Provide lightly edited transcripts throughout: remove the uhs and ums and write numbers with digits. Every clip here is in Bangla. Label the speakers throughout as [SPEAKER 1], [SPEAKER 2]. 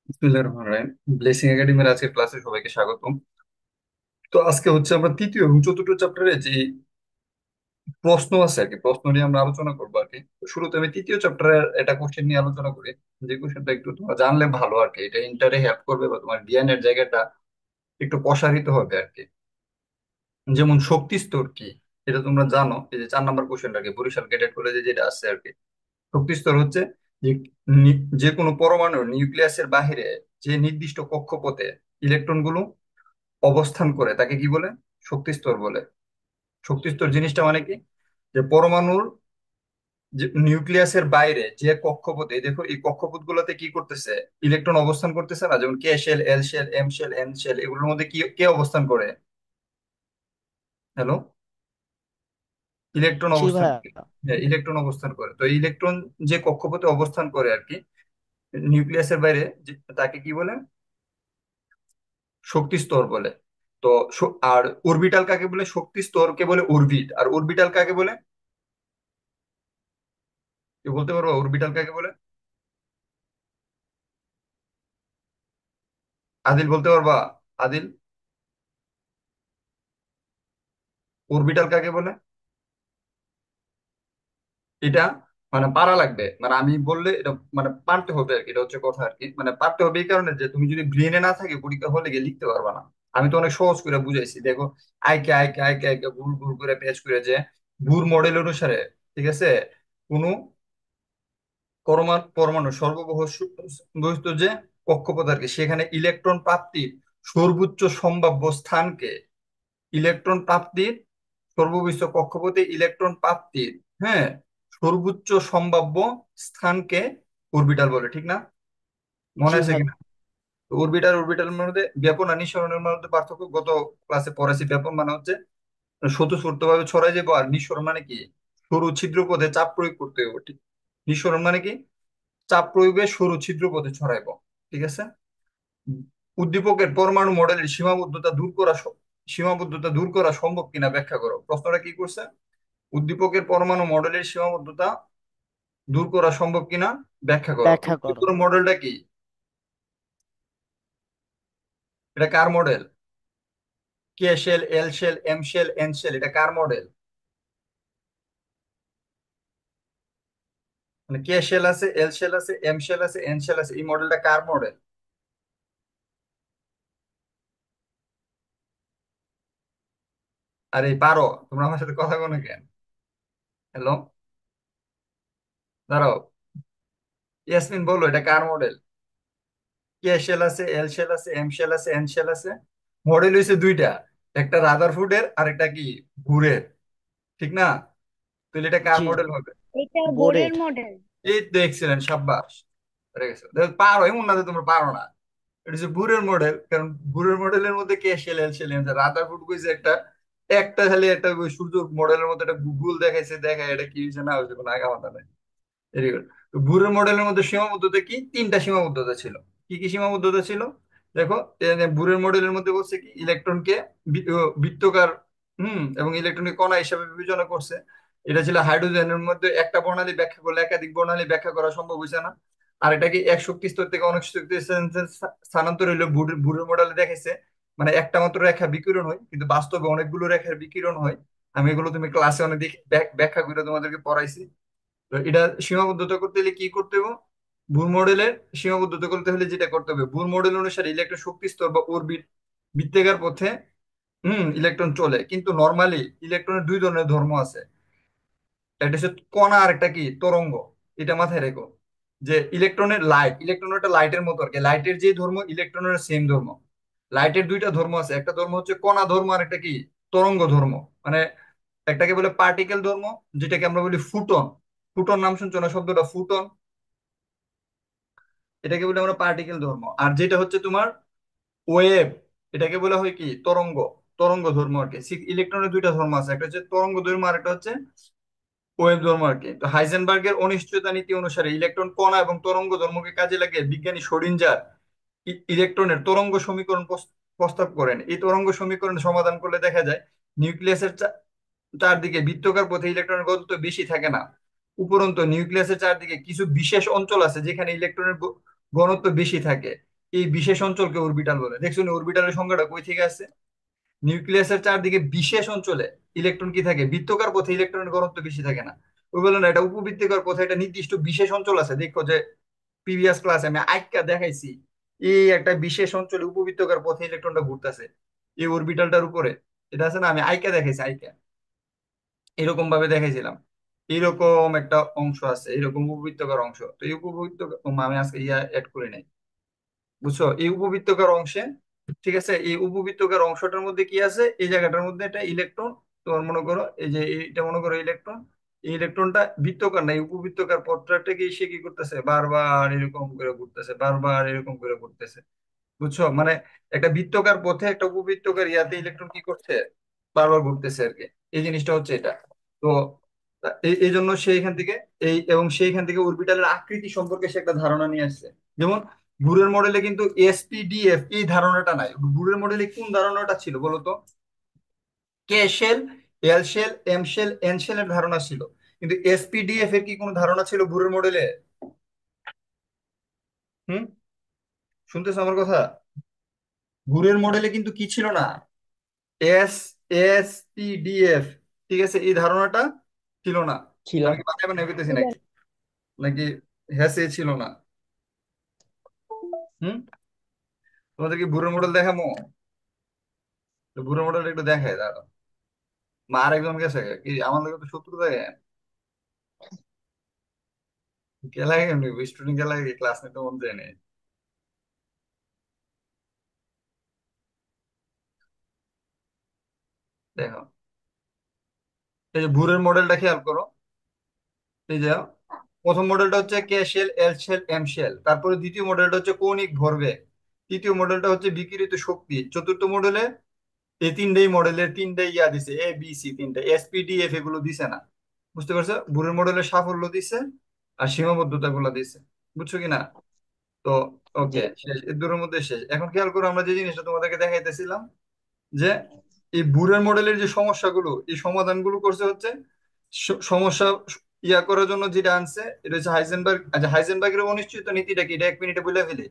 [SPEAKER 1] বিসমিল্লাহির রহমানির রহিম। ব্লেসিং একাডেমির আজকের ক্লাসে সবাইকে স্বাগতম। তো আজকে হচ্ছে আমরা তৃতীয় এবং চতুর্থ চ্যাপ্টারে যে প্রশ্ন আছে আর কি, প্রশ্ন নিয়ে আমরা আলোচনা করবো আর কি। তো শুরুতে আমি তৃতীয় চ্যাপ্টারের একটা কোশ্চেন নিয়ে আলোচনা করি। যে কোশ্চেনটা একটু তোমরা জানলে ভালো আর কি, এটা ইন্টারে হেল্প করবে বা তোমার জ্ঞানের জায়গাটা একটু প্রসারিত হবে আর কি। যেমন শক্তি স্তর কি, এটা তোমরা জানো। এই যে 4 নম্বর কোশ্চেনটা আর কি, বরিশাল ক্যাডেট কলেজে যেটা আছে আর কি। শক্তি স্তর হচ্ছে যে যে কোনো পরমাণু নিউক্লিয়াসের বাহিরে যে নির্দিষ্ট কক্ষপথে ইলেকট্রন গুলো অবস্থান করে তাকে কি বলে? শক্তি স্তর বলে। শক্তি স্তর জিনিসটা মানে কি, যে পরমাণুর যে নিউক্লিয়াসের বাইরে যে কক্ষপথে, এই দেখো এই কক্ষপথ গুলোতে কি করতেছে, ইলেকট্রন অবস্থান করতেছে না? যেমন K shell, L shell, M shell, N shell, এগুলোর মধ্যে কি কে অবস্থান করে? হ্যালো, ইলেকট্রন
[SPEAKER 2] জি
[SPEAKER 1] অবস্থান করে।
[SPEAKER 2] ভাইয়া।
[SPEAKER 1] হ্যাঁ, ইলেকট্রন অবস্থান করে। তো ইলেকট্রন যে কক্ষপথে অবস্থান করে আর কি, নিউক্লিয়াসের বাইরে, তাকে কি বলে? শক্তি স্তর বলে। তো আর অরবিটাল কাকে বলে? শক্তি স্তরকে বলে অরবিট। আর অরবিটাল কাকে বলে? কেউ বলতে পারবো অরবিটাল কাকে বলে? আদিল বলতে পারবা? আদিল, অরবিটাল কাকে বলে? এটা মানে পারা লাগবে, মানে আমি বললে এটা মানে পারতে হবে আর কি। এটা হচ্ছে কথা আর কি, মানে পারতে হবে এই কারণে যে তুমি যদি ব্রেনে না থাকে পরীক্ষা হলে গিয়ে লিখতে পারবা না। আমি তো অনেক সহজ করে বুঝাইছি, দেখো। আইকে আইকে আইকে আইকে ঘুর ঘুর করে পেঁচ করে যে ভুর মডেল অনুসারে, ঠিক আছে, কোন পরমাণু সর্ববহিঃস্থ যে কক্ষপথ আর কি, সেখানে ইলেকট্রন প্রাপ্তির সর্বোচ্চ সম্ভাব্য স্থানকে, ইলেকট্রন প্রাপ্তির সর্ববিশ্ব কক্ষপথে ইলেকট্রন প্রাপ্তির, হ্যাঁ, সর্বোচ্চ সম্ভাব্য স্থানকে অরবিটাল বলে, ঠিক না? মনে
[SPEAKER 2] জি
[SPEAKER 1] আছে
[SPEAKER 2] ভাই।
[SPEAKER 1] কিনা? অরবিটাল অরবিটালের মধ্যে ব্যাপন আর নিঃসরণের মধ্যে পার্থক্য গত ক্লাসে পড়াইছি। ব্যাপন মানে হচ্ছে স্বতঃস্ফূর্ত ভাবে ছড়াই যাবো, আর নিঃসরণ মানে কি, সরু ছিদ্র পথে চাপ প্রয়োগ করতে হবে, ঠিক? নিঃসরণ মানে কি, চাপ প্রয়োগে সরু ছিদ্র পথে ছড়াইবো, ঠিক আছে। উদ্দীপকের পরমাণু মডেলের সীমাবদ্ধতা দূর করা সম্ভব কিনা ব্যাখ্যা করো। প্রশ্নটা কি করছে? উদ্দীপকের পরমাণু মডেলের সীমাবদ্ধতা দূর করা সম্ভব কিনা ব্যাখ্যা করো।
[SPEAKER 2] ব্যাখ্যা করো।
[SPEAKER 1] উদ্দীপকের মডেলটা কি? এটা কার model? K shell, L shell, M shell, N shell, এটা কার মডেল? মানে কে শেল আছে, এল শেল আছে, এম শেল আছে, এন শেল আছে, এই মডেলটা কার মডেল? আরে পারো, তোমরা আমার সাথে কথা বলো না কেন? হ্যালো, দাঁড়াও। ইয়াসমিন বলো, এটা কার মডেল? কে শেল আছে, এল শেল আছে, এম শেল আছে, এন শেল আছে। মডেল হয়েছে দুইটা, একটা রাদারফোর্ডের আর একটা কি, বুরের, ঠিক না? তাহলে এটা কার
[SPEAKER 2] জি।
[SPEAKER 1] মডেল হবে?
[SPEAKER 3] এটা বোরের
[SPEAKER 2] বোরের।
[SPEAKER 3] মডেল।
[SPEAKER 1] এই তো এক্সিলেন্ট, সাব্বাস, পেরে গেছো। দেখো, পারো এমন না যে তোমরা পারো না। এটা হচ্ছে বুরের মডেল, কারণ বুরের মডেলের মধ্যে কে shell, L shell, M shell. Rutherford কইছে একটা, একটা খালি একটা ওই সূর্য মডেলের মধ্যে একটা গুগল দেখাইছে, দেখায় এটা কি হয়েছে না হয়েছে কোনো আগা মাথা নাই। Very good. তো বুরের মডেলের মধ্যে সীমাবদ্ধতা কি, তিনটা সীমাবদ্ধতা ছিল। কি কি সীমাবদ্ধতা ছিল? দেখো, বুরের মডেলের মধ্যে বলছে কি, ইলেকট্রনকে বৃত্তকার, এবং ইলেকট্রনকে কণা হিসাবে বিবেচনা করছে। এটা ছিল হাইড্রোজেনের মধ্যে একটা বর্ণালী ব্যাখ্যা করলে একাধিক বর্ণালী ব্যাখ্যা করা সম্ভব হয়েছে না। আর এটা কি এক শক্তি স্তর থেকে অনেক শক্তি স্তরে স্থানান্তর হইলো, বুরের মডেলে দেখাইছে। মানে একটা মাত্র রেখা বিকিরণ হয়, কিন্তু বাস্তবে অনেকগুলো রেখার বিকিরণ হয়। আমি এগুলো তুমি ক্লাসে অনেক ব্যাখ্যা করে তোমাদেরকে পড়াইছি। তো এটা সীমাবদ্ধতা করতে হলে কি করতে হবে? বুর মডেলের সীমাবদ্ধতা করতে হলে যেটা করতে হবে, বুর মডেল অনুসারে ইলেকট্রন শক্তি স্তর বা অরবিট, বৃত্তাকার পথে ইলেকট্রন চলে। কিন্তু নর্মালি ইলেকট্রনের দুই ধরনের ধর্ম আছে, একটা হচ্ছে কণা আর একটা কি, তরঙ্গ। এটা মাথায় রেখো, যে ইলেকট্রন একটা লাইটের মতো আর কি। লাইটের যে ধর্ম, ইলেকট্রনের সেম ধর্ম। লাইটের দুইটা ধর্ম আছে, একটা ধর্ম হচ্ছে কণা ধর্ম, আর একটা কি, তরঙ্গ ধর্ম। মানে একটাকে বলে পার্টিকেল ধর্ম, যেটাকে আমরা বলি ফুটন। ফুটন নাম শুনছো না, শব্দটা ফুটন? এটাকে বলে আমরা পার্টিকেল ধর্ম। আর যেটা হচ্ছে তোমার ওয়েভ, এটাকে বলা হয় কি, তরঙ্গ। তরঙ্গ ধর্ম আর কি। ইলেকট্রনের দুইটা ধর্ম আছে, একটা হচ্ছে তরঙ্গ ধর্ম আর একটা হচ্ছে ওয়েভ ধর্ম আর কি। তো হাইজেনবার্গের অনিশ্চয়তা নীতি অনুসারে ইলেকট্রন, কণা এবং তরঙ্গ ধর্মকে কাজে লাগিয়ে বিজ্ঞানী শ্রোডিঞ্জার ইলেকট্রনের তরঙ্গ সমীকরণ প্রস্তাব করেন। এই তরঙ্গ সমীকরণ সমাধান করলে দেখা যায় নিউক্লিয়াসের চারদিকে বৃত্তাকার পথে ইলেকট্রনের ঘনত্ব বেশি থাকে না। উপরন্তু নিউক্লিয়াসের চারদিকে কিছু বিশেষ অঞ্চল আছে যেখানে ইলেকট্রনের ঘনত্ব বেশি থাকে। এই বিশেষ অঞ্চলকে অরবিটাল বলে। দেখছো না অরবিটালের সংজ্ঞাটা কই থেকে আসছে? নিউক্লিয়াসের চারদিকে বিশেষ অঞ্চলে ইলেকট্রন কি থাকে, বৃত্তকার পথে ইলেকট্রনের ঘনত্ব বেশি থাকে না। ওই বলে না, এটা উপবৃত্তিকার পথে একটা নির্দিষ্ট বিশেষ অঞ্চল আছে। দেখো যে প্রিভিয়াস ক্লাসে আমি আইকা দেখাইছি, এই একটা বিশেষ অঞ্চলে উপবৃত্তকার পথে ইলেকট্রনটা ঘুরতেছে এই অরবিটালটার উপরে। এটা আছে না, আমি আইকা দেখাইছি, আইকা এরকম ভাবে দেখাইছিলাম। এরকম একটা অংশ আছে, এরকম উপবৃত্তকার অংশ। তো এই উপবৃত্ত, আমি আজকে ইয়া এড করি নাই, বুঝছো? এই উপবৃত্তকার অংশে, ঠিক আছে, এই উপবৃত্তকার অংশটার মধ্যে কি আছে, এই জায়গাটার মধ্যে একটা ইলেকট্রন। তোমার মনে করো এই যে এইটা মনে করো ইলেকট্রন। এই ইলেকট্রনটা বৃত্তকার না, এই উপবৃত্তকার পথটাকে সে কি করতেছে, বারবার এরকম করে ঘুরতেছে, বারবার এরকম করে ঘুরতেছে, বুঝছো? মানে একটা বৃত্তকার পথে একটা উপবৃত্তকার ইয়াতে ইলেকট্রন কি করছে, বারবার ঘুরতেছে আর কি। এই জিনিসটা হচ্ছে এটা। তো এই জন্য সেইখান থেকে এবং সেইখান থেকে অরবিটালের আকৃতি সম্পর্কে সে একটা ধারণা নিয়ে আসছে। যেমন বুরের মডেলে কিন্তু এসপিডিএফ এই ধারণাটা নাই। বুরের মডেলে কোন ধারণাটা ছিল বলতো? কে shell, L shell, M shell, N শেলের ধারণা ছিল। কিন্তু এসপিডিএফ এর কি কোনো ধারণা ছিল বুরের মডেলে? হুম, শুনতেছো আমার কথা? বুরের মডেলে কিন্তু কি ছিল না, S S P D F, ঠিক আছে, এই ধারণাটা ছিল না।
[SPEAKER 2] ছিল
[SPEAKER 1] আমি
[SPEAKER 2] না।
[SPEAKER 1] কি বানাই বানাই বলতেছি নাকি? নাকি হ্যাঁ সে ছিল না? হুম, তোমাদের কি বুড়োর মডেল দেখামো? তো বুড়োর মডেল একটু দেখায় দাঁড়া। মা আরেকজন গেছে কি আমার লোক, তো শত্রু থাকে গেলায় এমনি স্টুডেন্ট গেলায় ক্লাস নিতে মন যায় না। দেখো এই যে ভুরের মডেলটা খেয়াল করো। এই যে প্রথম মডেলটা হচ্ছে কে shell, L shell, M shell. তারপরে দ্বিতীয় মডেলটা হচ্ছে কৌণিক ভরবেগ। তৃতীয় মডেলটা হচ্ছে বিকিরিত শক্তি। চতুর্থ মডেলে এই তিনটেই মডেলের তিনটেই ইয়া দিছে, এ বি সি তিনটে, এস পি ডি এফ এগুলো দিছে না। বুঝতে পারছো? বুড়ির মডেলের সাফল্য দিছে আর সীমাবদ্ধতা গুলো দিছে, বুঝছো কিনা? তো
[SPEAKER 2] জি।
[SPEAKER 1] ওকে, শেষ, এর দুটোর মধ্যে শেষ। এখন খেয়াল করো, আমরা যে জিনিসটা তোমাদেরকে দেখাইতেছিলাম যে এই বুরের মডেলের যে সমস্যাগুলো, এই সমাধানগুলো করছে হচ্ছে সমস্যা ইয়া করার জন্য যেটা আনছে, এটা হচ্ছে হাইজেনবার্গ। আচ্ছা, হাইজেনবার্গের অনিশ্চিত নীতিটা কি, এটা এক মিনিটে বলে ফেলি।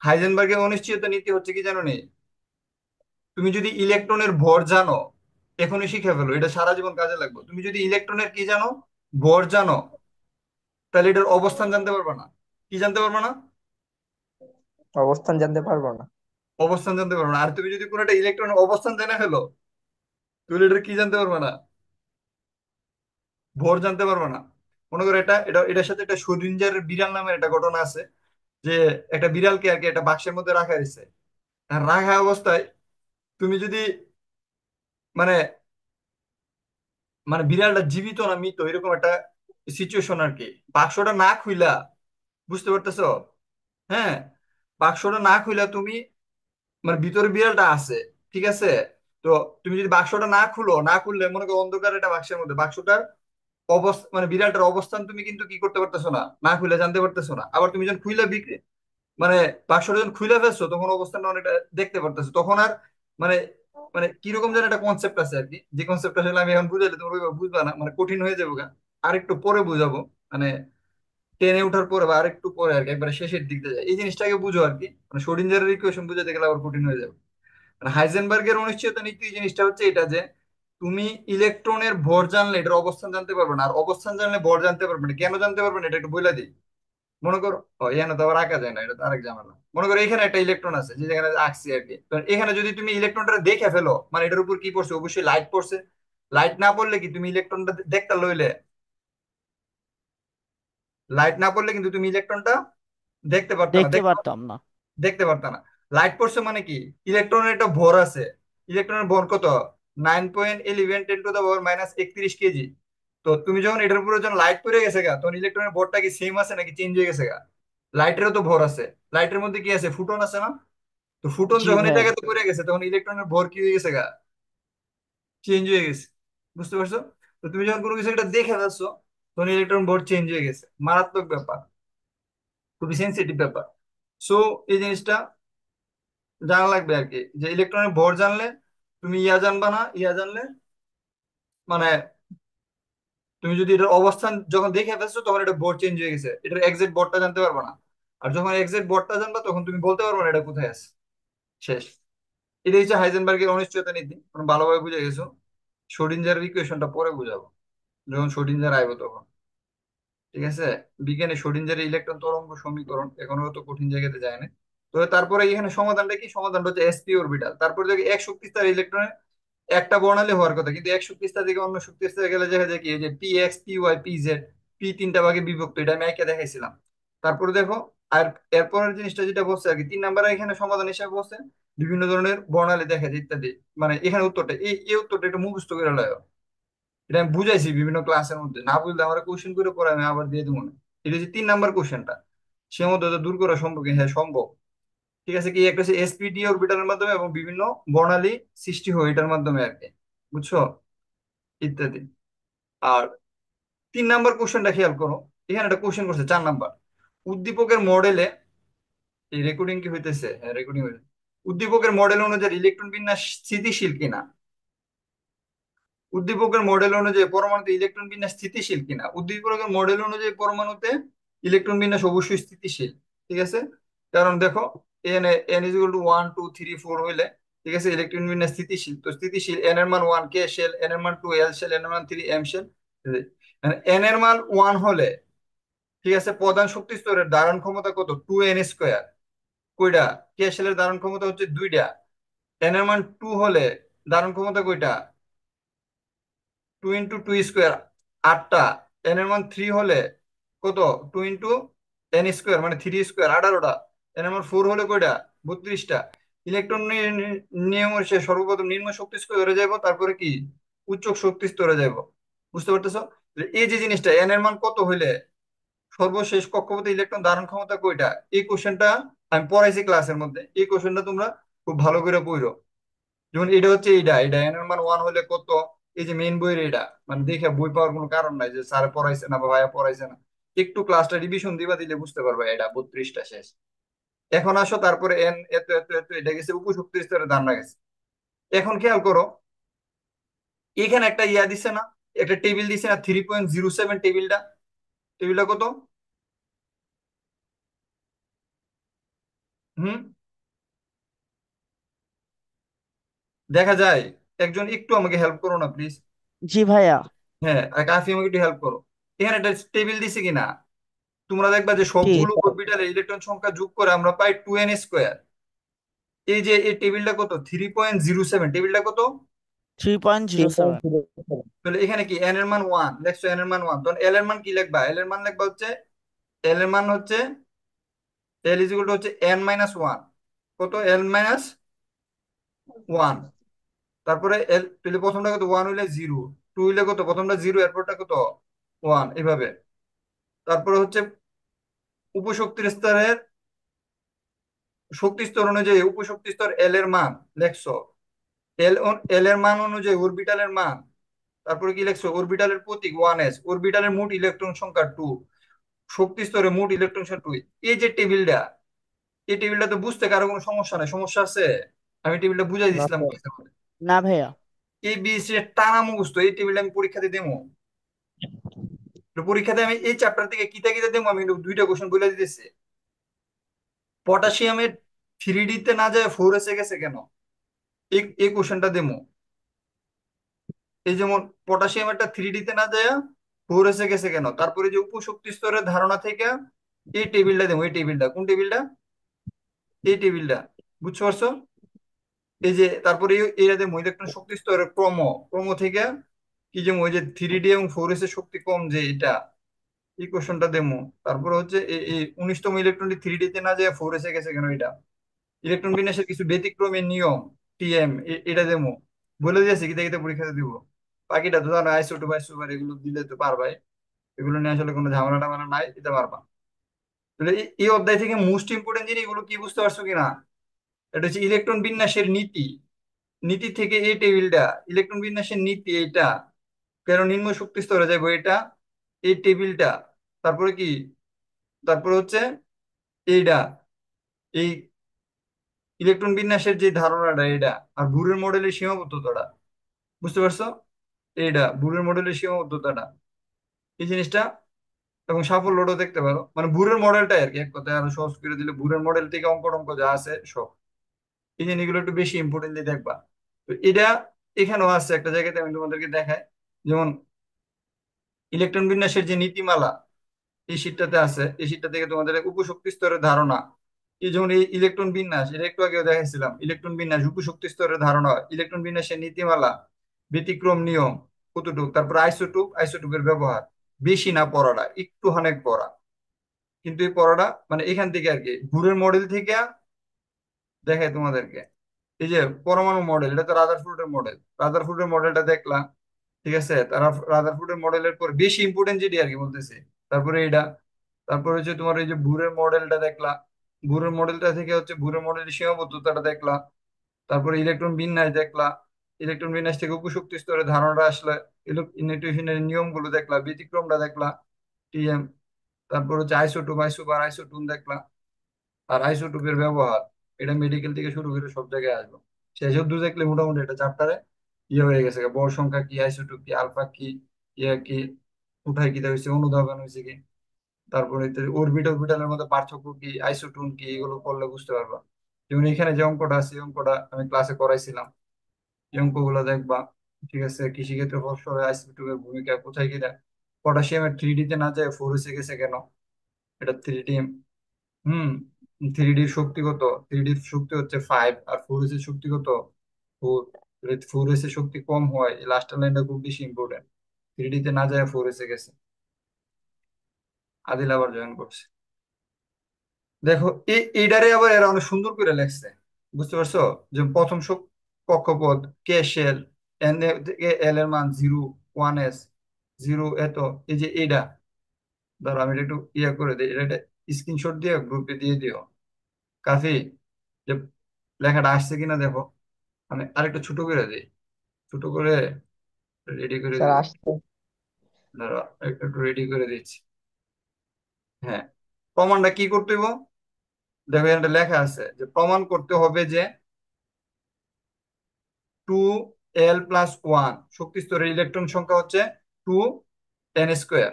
[SPEAKER 1] হাইজেনবার্গের অনিশ্চিত নীতি হচ্ছে কি জানো নি? তুমি যদি ইলেকট্রনের ভর জানো, এখনই শিখে ফেলো, এটা সারা জীবন কাজে লাগবে। তুমি যদি ইলেকট্রনের কি জানো, ভর জানো, তাহলে এটার অবস্থান জানতে পারবে না। কি জানতে পারবে না?
[SPEAKER 2] অবস্থান জানতে পারবো না।
[SPEAKER 1] অবস্থান জানতে পারবে না। আর তুমি যদি কোনো একটা ইলেকট্রনের অবস্থান জেনে ফেলো, তাহলে এটার কি জানতে পারবে না, ভর জানতে পারবে না। মনে করো এটার সাথে একটা শ্রোডিঞ্জারের বিড়াল নামের একটা ঘটনা আছে। যে একটা বিড়ালকে আর কি একটা বাক্সের মধ্যে রাখা হয়েছে। আর রাখা অবস্থায় তুমি যদি মানে মানে বিড়ালটা জীবিত না মৃত এরকম একটা সিচুয়েশন আর কি, বাক্সটা না খুইলা, বুঝতে পারতেছো? হ্যাঁ, বাক্সটা না খুইলা তুমি, মানে ভিতরে বিড়ালটা আছে, ঠিক আছে। তো তুমি যদি বাক্সটা না খুলো, না খুললে মনে করো অন্ধকার একটা বাক্সের মধ্যে, বাক্সটার অবস্থা মানে বিড়ালটার অবস্থান তুমি কিন্তু কি করতে পারতেছো না, না খুলে জানতে পারতেছো না। আবার তুমি যখন খুইলা বিক্রি মানে বাক্সটা যখন খুলে ফেলছো, তখন অবস্থানটা অনেকটা দেখতে পারতেছো। তখন আর মানে মানে কিরকম যেন একটা কনসেপ্ট আছে আর কি, যে কনসেপ্ট আসলে আমি এখন বুঝাইলে তুমি ওইভাবে বুঝবা না, মানে কঠিন হয়ে যাবে গা। আর একটু পরে বুঝাবো, মানে টেনে ওঠার পরে বা আরেকটু পরে আর কি, একবারে শেষের দিক দিয়ে যায় এই জিনিসটাকে বুঝো আর কি। মানে শ্রোডিঞ্জারের ইকুয়েশন বুঝাতে গেলে আবার কঠিন হয়ে যাবে। মানে হাইজেনবার্গের অনিশ্চয়তা নীতি জিনিসটা হচ্ছে এটা যে তুমি ইলেকট্রনের ভর জানলে এটার অবস্থান জানতে পারবে না, আর অবস্থান জানলে ভর জানতে পারবে না। কেন জানতে পারবে না এটা একটু বলে দিই। মনে করো এখানে তো আবার আঁকা যায় না, এটা তো আরেক ঝামেলা। মনে করো এখানে একটা ইলেকট্রন আছে, যে যেখানে আঁকছি আর কি। তো এখানে যদি তুমি ইলেকট্রনটা দেখে ফেলো, মানে এটার উপর কি পড়ছে, অবশ্যই লাইট পড়ছে। লাইট না পড়লে কি তুমি ইলেকট্রনটা দেখতে লইলে, লাইট না পড়লে কিন্তু তুমি ইলেকট্রনটা দেখতে পারতো না,
[SPEAKER 2] দেখতে পারতাম না।
[SPEAKER 1] দেখতে পারতো না। লাইট পড়ছে মানে কি, ইলেকট্রনের একটা ভর আছে। ইলেকট্রনের ভর কত, 9.11 × 10⁻³ কেজি। তো তুমি যখন এটার উপরে যখন লাইট পড়ে গেছে গা, তখন ইলেকট্রনের ভরটা কি সেম আছে নাকি চেঞ্জ হয়ে গেছে গা? লাইটেরও তো ভর আছে। লাইটের মধ্যে কি আছে, ফুটন আছে না? তো ফুটন
[SPEAKER 2] জি
[SPEAKER 1] যখন এই
[SPEAKER 2] ভাইয়া।
[SPEAKER 1] জায়গাতে পড়ে গেছে, তখন ইলেকট্রনের ভর কি হয়ে গেছে গা, চেঞ্জ হয়ে গেছে। বুঝতে পারছো? তো তুমি যখন কোনো কিছু একটা দেখে ফেলছো, তখন ইলেকট্রন ভর চেঞ্জ হয়ে গেছে। মারাত্মক ব্যাপার, খুবই সেন্সিটিভ ব্যাপার। সো এই জিনিসটা জানা লাগবে আর কি, যে ইলেকট্রনের ভর জানলে তুমি ইয়া জানবা না, ইয়া জানলে মানে তুমি যদি এটার অবস্থান যখন দেখে ফেলছো, তখন এটা ভর চেঞ্জ হয়ে গেছে, এটার এক্সাক্ট ভরটা জানতে পারবে না। আর যখন এক্সাক্ট বরটা জানবা তখন তুমি বলতে পারবে না এটা কোথায় আছে। শেষ। এটা হচ্ছে হাইজেনবার্গের অনিশ্চয়তা নীতি, মানে ভালোভাবে বুঝে গেছো। শ্রোডিঞ্জারের ইকুয়েশনটা পরে বুঝাবো, যখন শ্রোডিঞ্জার আইবো তখন। ঠিক আছে। বিজ্ঞানে শ্রোডিঞ্জারের ইলেকট্রন তরঙ্গ সমীকরণ এখনো তো কঠিন জায়গাতে যায় না। তো তারপরে এখানে সমাধানটা কি, সমাধানটা হচ্ছে এসপি অরবিটাল। তারপরে দেখি এক শক্তি স্তর ইলেকট্রনের একটা বর্ণালী হওয়ার কথা, কিন্তু এক শক্তি স্তর থেকে অন্য শক্তি স্তরে গেলে দেখা যায় কি, এই যে P X P Y P Z, P তিনটা ভাগে বিভক্ত, এটা আমি একে দেখাইছিলাম। তারপরে দেখো, আর এরপরের জিনিসটা যেটা বলছে আর কি, 3 নাম্বারে এখানে সমাধান হিসেবে বলছে বিভিন্ন ধরনের বর্ণালী দেখা যায় ইত্যাদি। মানে এখানে উত্তরটা এই উত্তরটা একটু মুখস্থ করে লয়। এটা আমি বুঝাইছি বিভিন্ন ক্লাসের মধ্যে, না বুঝলে আমার কোশ্চেন করে পরে আমি আবার দিয়ে দেবো না। এটা হচ্ছে 3 নাম্বার কোশ্চেনটা, সীমাবদ্ধতা দূর করা সম্ভব কি? হ্যাঁ, সম্ভব। ঠিক আছে, কি একটা হচ্ছে এসপিডি অরবিটালের মাধ্যমে এবং বিভিন্ন বর্ণালী সৃষ্টি হয় এটার মাধ্যমে আর কি। বুঝছো? ইত্যাদি। আর 3 নাম্বার কোশ্চেনটা খেয়াল করো। এখানে একটা কোশ্চেন করছে 4 নাম্বার। উদ্দীপকের মডেলে, এই রেকর্ডিং কি হইতেছে? হ্যাঁ, রেকর্ডিং হইতেছে। উদ্দীপকের মডেল অনুযায়ী ইলেকট্রন বিন্যাস স্থিতিশীল কিনা। উদ্দীপকের মডেল অনুযায়ী পরমাণুতে ইলেকট্রন বিন্যাস স্থিতিশীল কিনা। উদ্দীপকের মডেল অনুযায়ী পরমাণুতে ইলেকট্রন বিন্যাস অবশ্যই স্থিতিশীল। ঠিক আছে। কারণ দেখো, N N is equal to 1 2 3 4 হইলে, ঠিক আছে, ইলেকট্রন বিন্যাস স্থিতিশীল। তো স্থিতিশীল এন এর মান 1 কে শেল, এন এর মান 2 এল শেল, এন এর মান 3 এম শেল। এন এর মান 1 হলে, ঠিক আছে, প্রধান শক্তি স্তরের ধারণ ক্ষমতা কত? 2n²। কয়টা? কে শেলের ধারণ ক্ষমতা হচ্ছে 2টা। এন এর মান 2 হলে ধারণ ক্ষমতা কয়টা? 2 × 2², 8টা। এন এর মান 3 হলে কত? 2 × n², মানে 3², 18টা। এন এর মান 4 হলে কয়টা? 32টা। ইলেকট্রন নিয়ম সে সর্বপ্রথম নিম্ন শক্তি স্তরে যাইব, তারপরে কি উচ্চ শক্তি স্তরে যাইব। বুঝতে পারতেছো? এই যে জিনিসটা, এন এর মান কত হইলে সর্বশেষ কক্ষপথে ইলেকট্রন ধারণ ক্ষমতা কয়টা, এই কোশ্চেনটা আমি পড়াইছি ক্লাসের মধ্যে। এই কোশ্চেনটা তোমরা খুব ভালো করে পড়ো। যেমন এটা হচ্ছে, এইটা এটা এন এর মান 1 হলে কত, এই যে মেইন বইয়ের এটা, মানে দেখে বই পাওয়ার কোনো কারণ নাই যে স্যার পড়াইছে না বা ভাইয়া পড়াইছে না। একটু ক্লাসটা রিভিশন দিবা, দিলে বুঝতে পারবে এটা 32টা শেষ। এখন আসো, তারপরে এন এত এত এত এটা গেছে উপশক্তি স্তরে ধারণা গেছে। এখন খেয়াল করো, এখানে একটা ইয়া দিছে না, একটা টেবিল দিছে না, 3.07 টেবিলটা। টেবিলটা কত? হুম, দেখা যায়? একজন একটু আমাকে হেল্প করো না প্লিজ।
[SPEAKER 3] জি ভাইয়া।
[SPEAKER 1] হ্যাঁ, আর কাফি আমাকে একটু হেল্প করো। এখানে একটা টেবিল দিছে কিনা, তোমরা দেখবা যে
[SPEAKER 3] কি?
[SPEAKER 1] সবগুলো অরবিটালে ইলেকট্রন সংখ্যা যোগ করে আমরা পাই 2n²। এই যে এই টেবিলটা কত? 3.07। টেবিলটা কত?
[SPEAKER 3] 3.07।
[SPEAKER 1] তাহলে এখানে কি এন এর মান 1 লেখছো, এন এর মান 1, তখন এল এর মান কি লিখবা? এল এর মান লিখবা হচ্ছে, এল এর মান হচ্ছে, এল ইজ ইকুয়াল টু হচ্ছে n-1। কত? n-1। তারপরে এল, তাহলে প্রথমটা কত? 1 হইলে 0, 2 হইলে কত? প্রথমটা 0, এরপরটা কত? 1, এইভাবে। তারপরে হচ্ছে উপশক্তির স্তরের শক্তি স্তর অনুযায়ী উপশক্তি স্তর এল এর মান লেখছো। এল, এল এর মান অনুযায়ী অরবিটালের মান। তারপরে কি লেখছো? অরবিটালের প্রতীক 1s, অরবিটালের মোট ইলেকট্রন সংখ্যা 2, শক্তি স্তরে মোট ইলেকট্রন সংখ্যা 2। এই যে টেবিলটা, এই টেবিলটা তো বুঝতে কারো কোনো সমস্যা নাই? সমস্যা আছে? আমি টেবিলটা বুঝাই
[SPEAKER 2] না
[SPEAKER 1] দিছিলাম
[SPEAKER 2] স্যার।
[SPEAKER 1] ক্লাসে আমাদের।
[SPEAKER 3] না ভাইয়া।
[SPEAKER 1] এই বিএসসি টানা মুখস্থ, এই টেবিলটা আমি পরীক্ষাতে দেবো। তো পরীক্ষাতে আমি এই চ্যাপ্টার থেকে কিতা কিতা দেবো, আমি কিন্তু 2টা কোশ্চেন বলে দিতেছি। পটাশিয়ামের 3D তে না যায় 4s গেছে কেন, এই এই কোশ্চেনটা দেবো। এই যেমন পটাশিয়াম একটা 3D তে না যায় 4s গেছে কেন, তারপরে যে উপশক্তি স্তরের ধারণা থেকে এই টেবিলটা দেবো। এই টেবিলটা কোন টেবিলটা? এই টেবিলটা। বুঝতে পারছো? এই যে তারপরে এটা দেবো ইলেকট্রন শক্তি স্তরের ক্রম, ক্রম থেকে কি যে ওই যে 3D এবং 4s এর শক্তি কম যে এটা, এই কোশ্চেনটা দেবো। তারপরে হচ্ছে এই 19তম ইলেকট্রনটি 3D তে না যায় 4s গেছে কেন, এটা। ইলেকট্রন বিন্যাসের কিছু ব্যতিক্রমের নিয়ম, টিএম, এটা দেবো। বলে দিয়েছি কিতা কিতা পরীক্ষাতে দিব। বাকিটা তো জানো, আইসোটোপ আইসোবার এগুলো দিলে তো পারবাই। এগুলো নিয়ে আসলে কোনো ঝামেলা টামেলা নাই, দিতে পারবা। তাহলে এই অধ্যায় থেকে মোস্ট ইম্পর্টেন্ট জিনিস এগুলো কি বুঝতে পারছো কিনা? এটা হচ্ছে ইলেকট্রন বিন্যাসের নীতি। নীতি থেকে এই টেবিলটা, ইলেকট্রন বিন্যাসের নীতি এটা, কেন নিম্ন শক্তি স্তরে যাবো এটা, এই টেবিলটা। তারপরে কি, তারপরে হচ্ছে এইটা, এই ইলেকট্রন বিন্যাসের যে ধারণাটা এটা, আর বুরের মডেলের সীমাবদ্ধতাটা। বুঝতে পারছো? এইটা বুরের মডেলের সীমাবদ্ধতাটা, এই জিনিসটা এবং সাফল্যটাও দেখতে পারো। মানে ভুরের মডেলটাই আর কি, এক কথায় আরো সহজ করে দিলে ভুরের মডেল থেকে অঙ্ক টঙ্ক যা আছে সব এই জিনিসগুলো একটু বেশি ইম্পর্টেন্টলি দেখবা। তো এটা এখানেও আছে একটা জায়গাতে, আমি তোমাদেরকে দেখাই। যেমন ইলেকট্রন বিন্যাসের যে নীতিমালা, এই শীটটাতে আছে। এই শীটটা থেকে তোমাদের উপশক্তি স্তরের ধারণা, এই যেমন এই ইলেকট্রন বিন্যাস, এটা একটু আগেও দেখাইছিলাম। ইলেকট্রন বিন্যাস, উপশক্তি স্তরের ধারণা, ইলেকট্রন বিন্যাসের নীতিমালা, ব্যতিক্রম নিয়ম কতটুকু, তারপর আইসোটুপ, আইসোটুপের ব্যবহার। বেশি না পড়াটা, একটু হানেক পড়া, কিন্তু এই পড়াটা মানে এখান থেকে আর কি ভুরের মডেল থেকে দেখায় তোমাদেরকে। এই যে পরমাণু মডেল, এটা তো রাদারফোর্ডের মডেল। রাদারফোর্ডের মডেলটা দেখলাম, ঠিক আছে। তারা রাদারফোর্ডের মডেলের পর বেশি ইম্পর্টেন্ট যেটি আর কি বলতেছে, তারপরে এটা। তারপরে হচ্ছে তোমার এই যে ভুরের মডেলটা দেখলা, ভুরের মডেলটা থেকে হচ্ছে ভুরের মডেলের সীমাবদ্ধতাটা দেখলা। তারপরে ইলেকট্রন বিন্যাস দেখলা, ইলেকট্রন বিন্যাস থেকে উপশক্তি স্তরের ধারণাটা আসলে, নিউটনের নিয়মগুলো দেখলা, ব্যতিক্রমটা দেখলা, টিএম। তারপর হচ্ছে আইসোটোপ, আইসোবার, আইসোটুন দেখলা। আর আইসোটোপের ব্যবহার, এটা মেডিকেল থেকে শুরু করে সব জায়গায় আসবে। শেষ অব্দি দেখলে মোটামুটি এটা চ্যাপ্টারে ইয়ে হয়ে গেছে, বল সংখ্যা কি, আইসোটোপ কি, আলফা কি, ইয়ে কি, উঠাই কি হয়েছে, অনুধাবন হয়েছে কি, তারপরে অরবিট অরবিটালের মধ্যে পার্থক্য কি, আইসোটোন কি, এগুলো পড়লে বুঝতে পারবা। যেমন এখানে যে অঙ্কটা আছে, এই অঙ্কটা আমি ক্লাসে করাইছিলাম, এই অঙ্কগুলো দেখবা। ঠিক আছে, কৃষিক্ষেত্রে ফসফরাস আইসোটোপের ভূমিকা কোথায় কি দেয়। পটাশিয়ামের 3D তে না যায় 4 এসে গেছে কেন, এটা 3D। হুম, 3D শক্তি কত? 3D শক্তি হচ্ছে 5, আর 4S এর শক্তি কত? 4। 4S এর শক্তি কম হয়, এই লাস্টের লাইনটা খুব বেশি ইম্পর্টেন্ট। 3D তে না যায় 4S এ গেছে। আদিল আবার জয়েন করছে। দেখো এইটারে আবার এরা অনেক সুন্দর করে লেখছে, বুঝতে পারছো? যে প্রথম কক্ষপথ কে শেল, এন থেকে এল এর মান 0, 1s, 0 এত। এই যে এইটা, ধরো আমি এটা একটু ইয়ে করে দিই, এটা স্ক্রিনশট দিয়ে গ্রুপে দিয়ে দিও কাফি, যে লেখাটা আসছে কিনা দেখো। আমি আরেকটু ছোট করে দিই, ছোট করে রেডি করে
[SPEAKER 2] স্যার
[SPEAKER 1] দিব।
[SPEAKER 2] আসছে।
[SPEAKER 1] ধরো একটু রেডি করে দিচ্ছি। হ্যাঁ, প্রমাণটা কি করতে হবে? দেখো এখানে লেখা আছে যে প্রমাণ করতে হবে যে 2l+1 শক্তি স্তরের ইলেকট্রন সংখ্যা হচ্ছে 2n²।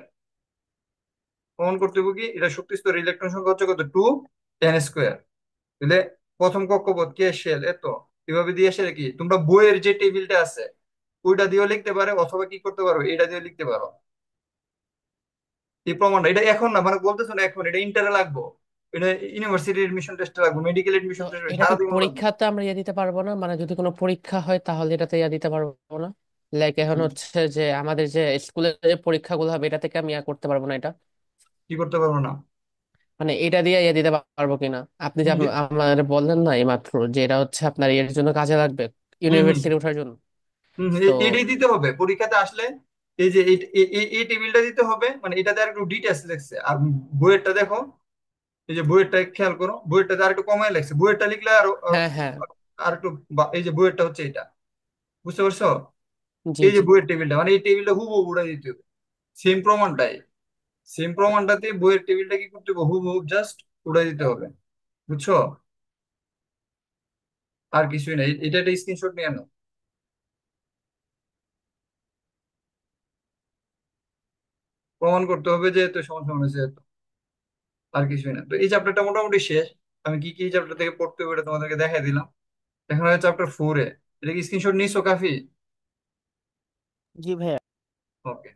[SPEAKER 1] প্রমাণ করতে হবে কি এটা শক্তি স্তরের ইলেকট্রন সংখ্যা হচ্ছে কত, 2n²। তাহলে প্রথম কক্ষপথ কে শেল এত, এভাবে দিয়ে আসে কি তোমরা বইয়ের যে টেবিলটা আছে ওইটা দিয়েও লিখতে পারো, অথবা কি করতে পারো, এটা দিয়ে লিখতে পারো। এই প্রমাণটা এটা এখন না, মানে বলতেছো না এখন, এটা ইন্টারে লাগবো, এটা ইউনিভার্সিটি এডমিশন টেস্টে লাগবো, মেডিকেল
[SPEAKER 4] তো
[SPEAKER 1] এডমিশন টেস্টে
[SPEAKER 4] এটা
[SPEAKER 1] সারা
[SPEAKER 4] কি
[SPEAKER 1] জীবন লাগবো।
[SPEAKER 4] পরীক্ষাতে আমরা ইয়ে দিতে পারবো না? মানে যদি কোনো পরীক্ষা হয় তাহলে এটাতে ইয়ে দিতে পারবো না? লাইক এখন হচ্ছে যে আমাদের যে স্কুলের যে পরীক্ষাগুলো হবে এটা থেকে আমি ইয়ে করতে পারবো না এটা?
[SPEAKER 1] কি করতে পারবো না?
[SPEAKER 4] মানে এটা দিয়ে ইয়ে দিতে পারবো কিনা? আপনি যে
[SPEAKER 1] ইন্টে-
[SPEAKER 4] আমার বললেন না এইমাত্র যে এটা হচ্ছে আপনার এর জন্য কাজে লাগবে,
[SPEAKER 1] হুম হুম
[SPEAKER 4] ইউনিভার্সিটি ওঠার জন্য।
[SPEAKER 1] হুম,
[SPEAKER 4] তো
[SPEAKER 1] এটাই দিতে হবে পরীক্ষাতে আসলে। এই যে এই টেবিলটা দিতে হবে, মানে এটাতে আর একটু ডিটেলস লেখছে। আর বইয়েরটা দেখো, এই যে বইয়েরটা খেয়াল করো, বইয়েরটা আর একটু কমায় লেখছে। বইয়েরটা লিখলে আর
[SPEAKER 4] হ্যাঁ হ্যাঁ,
[SPEAKER 1] আর একটু এই যে বইয়েরটা হচ্ছে এটা, বুঝতে পারছো?
[SPEAKER 4] জি
[SPEAKER 1] এই যে
[SPEAKER 4] জি।
[SPEAKER 1] বইয়ের টেবিলটা, মানে এই টেবিলটা হুবহু উড়াই দিতে হবে। সেম প্রমাণটাই, সেম প্রমাণটাতে বইয়ের টেবিলটা কি করতে হবে, হুবহু জাস্ট উড়াই দিতে হবে, বুঝছো? আর কিছুই না, এটা একটা স্ক্রিনশট নিয়ে নাও। প্রমাণ করতে হবে যে এত সমস্যা হয়েছে এত, আর কিছুই না। তো এই চ্যাপ্টারটা মোটামুটি শেষ। আমি কি কি চ্যাপ্টার থেকে পড়তে হবে এটা তোমাদেরকে দেখাই দিলাম। এখন হচ্ছে চ্যাপ্টার 4-এ। এটা কি স্ক্রিনশট নিছো কাফি?
[SPEAKER 3] জি ভাইয়া।
[SPEAKER 1] ওকে,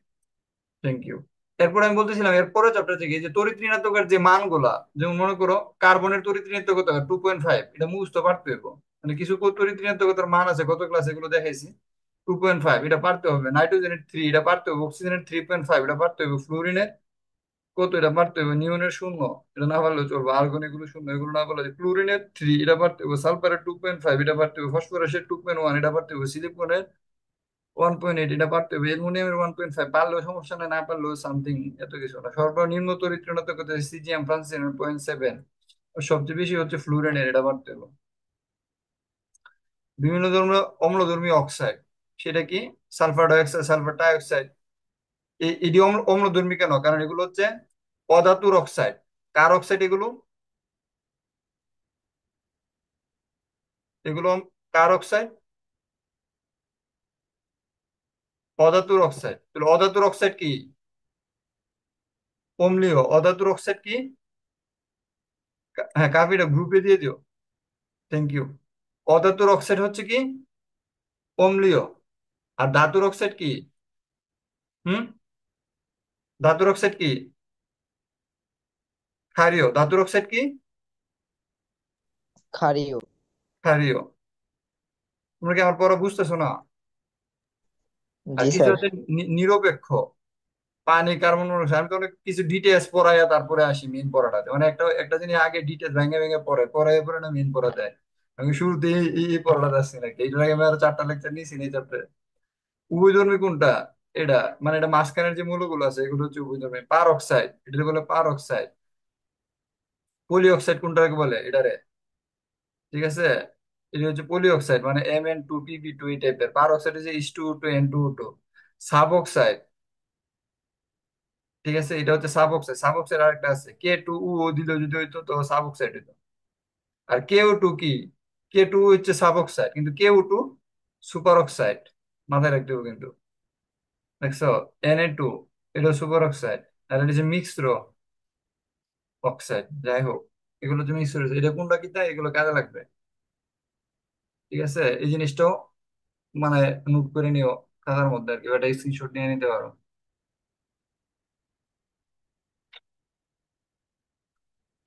[SPEAKER 1] থ্যাংক ইউ। এরপর আমি বলতেছিলাম এরপরে চ্যাপ্টার থেকে এই যে তড়িৎ ঋণাত্মকের যে মানগুলা, যেমন মনে করো কার্বনের তড়িৎ ঋণাত্মকতা 2.5, এটা মুখস্থ পারতে হবে। মানে কিছু তড়িৎ ঋণাত্মকতার মান আছে, গত ক্লাসে এগুলো দেখাইছি। 2.5 এটা পারতে হবে, নাইট্রোজেনের 3 এটা পারতে হবে, অক্সিজেনের 3.5 এটা পারতে হবে, ফ্লোরিনের কত এটা পারতে হবে, নিওনের 0 এটা না পারলেও চলবে, আর্গন এগুলো 0 এগুলো না পারলে, ক্লোরিনের 3 এটা পারতে হবে, সালফারের 2.5 এটা পারতে হবে, ফসফরাসের 2.1 এটা পারতে হবে, সিলিকনের 1.8 এটা পারতে হবে, অ্যালুমিনিয়ামের 1.5 পারলেও সমস্যা নেই, না পারলেও সামথিং, এত কিছু না। সর্বনিম্ন তড়িৎ ঋণাত্মকতা সিজিএম ফ্রান্সিয়ামের 0.7। সবচেয়ে বেশি হচ্ছে ফ্লুরেনের, এটা পারতে হবে। বিভিন্ন ধরনের অম্লধর্মী অক্সাইড, সেটা কি, সালফার ডাইঅক্সাইড, সালফার ডাইঅক্সাইড। এটি অম্লধর্মী কেন? কারণ এগুলো হচ্ছে অধাতুর অক্সাইড। কার অক্সাইড এগুলো? এগুলো কার অক্সাইড? অধাতুর অক্সাইড। তাহলে অধাতুর অক্সাইড কি? অম্লীয়। অধাতুর অক্সাইড কি? হ্যাঁ, কাফিটা গ্রুপে দিয়ে দিও। Thank you. অধাতুর অক্সাইড হচ্ছে কি? অম্লীয়। আর ধাতুর অক্সাইড কি? হুম, ধাতুর অক্সাইড কি? ক্ষারীয়। ধাতুর অক্সাইড কি?
[SPEAKER 2] ক্ষারীয়।
[SPEAKER 1] ক্ষারীয়। তোমরা কি আমার পড়া বুঝতেছো না? আর
[SPEAKER 2] জি
[SPEAKER 1] কিছু
[SPEAKER 2] স্যার।
[SPEAKER 1] আছে নিরপেক্ষ। পানি, কার্বন মনোক্সাইড। আমি তো অনেক কিছু ডিটেলস পড়াইয়া তারপরে আসি মেইন পড়াটাতে, মানে একটা একটা জিনিস আগে ডিটেলস ভেঙে ভেঙে পড়াইয়া পরে না মেইন পড়া দেয়। আমি শুরুতে এই পড়াটা আসছি নাকি, এইটার আগে আমি আরো 4টা লেকচার নিয়েছি এই চ্যাপ্টারে। উভয়ধর্মী কোনটা? এটা মানে এটা মাঝখানের যে মৌলগুলো আছে এগুলো হচ্ছে উভয়ধর্মী। পার অক্সাইড, এটা বলে পার অক্সাইড। পলি অক্সাইড কোনটাকে বলে এটারে? ঠিক আছে, এটা হচ্ছে পলি অক্সাইড, মানে Mn2 Pb2 এই টাইপের। পার অক্সাইড হচ্ছে H2O2 N2O2। সাব অক্সাইড, ঠিক আছে, এটা হচ্ছে সাব অক্সাইড। সাব অক্সাইড আরেকটা আছে K2O দিলে যদি হইতো তো সাব অক্সাইড হইতো। আর KO2 কি? K2 হচ্ছে সাব অক্সাইড, কিন্তু KO2 সুপার অক্সাইড। মাথায় রাখতে হবে কিন্তু। দেখছো, Na2 এটা সুপার অক্সাইড। আর এটা হচ্ছে মিক্সড অক্সাইড। যাই হোক, এগুলো যে মিক্স হয়েছে, এটা কোনটা কি তাই এগুলো কাজে লাগবে। ঠিক আছে, এই জিনিসটাও মানে নোট করে নিও খাতার মধ্যে আর কি, এটা স্ক্রিনশট নিয়ে নিতে পারো।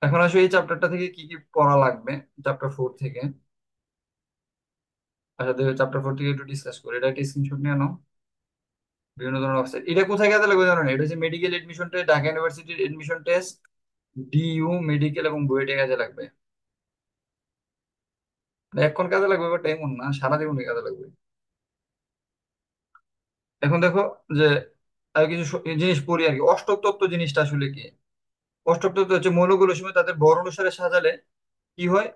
[SPEAKER 1] এখন আসলে এই চ্যাপ্টারটা থেকে কি কি পড়া লাগবে, চ্যাপ্টার 4 থেকে। আচ্ছা দেখো, চ্যাপ্টার 4 থেকে একটু ডিসকাস করি, এটা একটা স্ক্রিনশট নিয়ে নাও। বিভিন্ন ধরনের ওয়েবসাইট, এটা কোথায় কাজে লাগবে জানো না? এটা হচ্ছে মেডিকেল এডমিশন টেস্ট, ঢাকা ইউনিভার্সিটির এডমিশন টেস্ট, ডিইউ মেডিকেল এবং বুয়েটে কাজে লাগবে। মানে এখন কাজে লাগবে বাট এমন না, সারা জীবনই কাজে লাগবে। এখন দেখো যে আর কিছু জিনিস পড়ি আর কি। অষ্টক তত্ত্ব জিনিসটা আসলে কি? অষ্টক তত্ত্ব হচ্ছে মৌলগুলোর সময় তাদের ভর অনুসারে সাজালে কি হয়,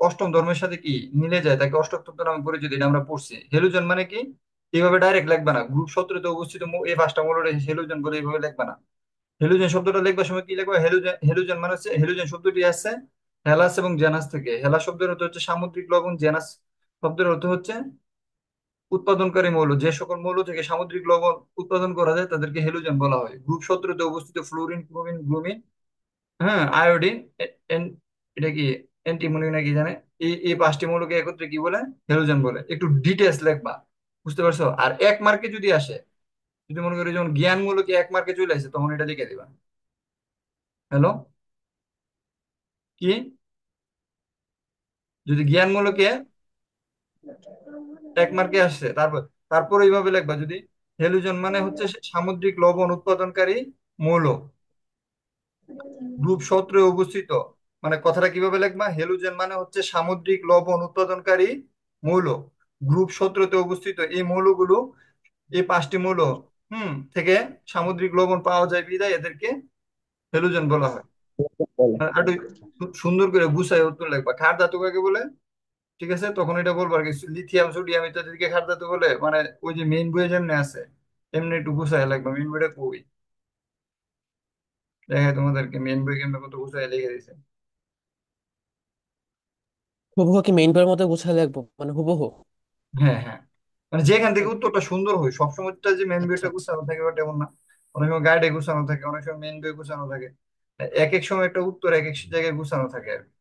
[SPEAKER 1] অষ্টম ধর্মের সাথে কি মিলে যায়, তাকে অষ্টক তত্ত্ব নামে পরিচিত। এটা আমরা পড়ছি। হেলোজেন মানে কি? এইভাবে ডাইরেক্ট লিখবা না। গ্রুপ 17-তে অবস্থিত এই 5টা মৌল হেলোজেন বলে এইভাবে লিখবা না। হেলোজেন শব্দটা লিখবার সময় কি লিখবা? হেলোজেন, হেলোজেন মানে হচ্ছে, হেলোজেন শব্দটি আসছে হেলাস এবং জেনাস থেকে। হেলাস শব্দের অর্থ হচ্ছে সামুদ্রিক লবণ, জেনাস শব্দের অর্থ হচ্ছে উৎপাদনকারী মৌল। যে সকল মৌল থেকে সামুদ্রিক লবণ উৎপাদন করা যায় তাদেরকে হেলোজেন বলা হয়। গ্রুপ 17-তে অবস্থিত ফ্লোরিন, ক্লোরিন, ব্রোমিন, হ্যাঁ, আয়োডিন, এটা কি অ্যান্টিমনি নাকি জানে, এই 5টি মৌলকে একত্রে কি বলে? হেলোজেন বলে। একটু ডিটেলস লিখবা, বুঝতে পারছো? আর 1 মার্কে যদি আসে, যদি মনে করি যেমন জ্ঞান মূলকে 1 মার্কে চলে আসে, তখন এটা লিখে দিবা। হ্যালো, কি? যদি জ্ঞান মূলকে 1 মার্কে আসছে, তারপর তারপর এইভাবে লিখবা যদি হেলোজেন মানে হচ্ছে সামুদ্রিক লবণ উৎপাদনকারী মৌল, গ্রুপ 17 অবস্থিত। মানে কথাটা কিভাবে লিখবা? হেলোজেন মানে হচ্ছে সামুদ্রিক লবণ উৎপাদনকারী মৌল, গ্রুপ 17-তে অবস্থিত। এই মৌলগুলো, এই 5টি মৌল থেকে সামুদ্রিক লবণ পাওয়া যায় বিধায় এদেরকে হেলোজেন বলা হয়। আর একটু সুন্দর করে গুছাই উত্তর লিখবা। ক্ষার ধাতু কাকে বলে? ঠিক আছে, তখন এটা বলবো আর কি। লিথিয়াম, সোডিয়াম ইত্যাদিকে ক্ষার ধাতু বলে। মানে ওই যে মেইন বইয়ে যেমনি আছে এমনি একটু গুছাই লাগবে। মেইন বইটা কই দেখে তোমাদেরকে, মেইন বই কেমন কত গুছাই লিখে দিছে।
[SPEAKER 4] হুবহু কি মেইন বইয়ের মতো গুছায় লিখবো, মানে হুবহু?
[SPEAKER 1] হ্যাঁ, হ্যাঁ, মানে যেখান থেকে উত্তরটা সুন্দর হয়। সবসময় তো যে মেন
[SPEAKER 4] আচ্ছা
[SPEAKER 1] বইটা
[SPEAKER 4] আচ্ছা।
[SPEAKER 1] গুছানো থাকে ওটা এমন না। অনেক সময় গাইডে গুছানো থাকে, অনেক সময় মেন বই গুছানো থাকে। এক এক সময় একটা উত্তর এক এক জায়গায় গুছানো থাকে আর কি।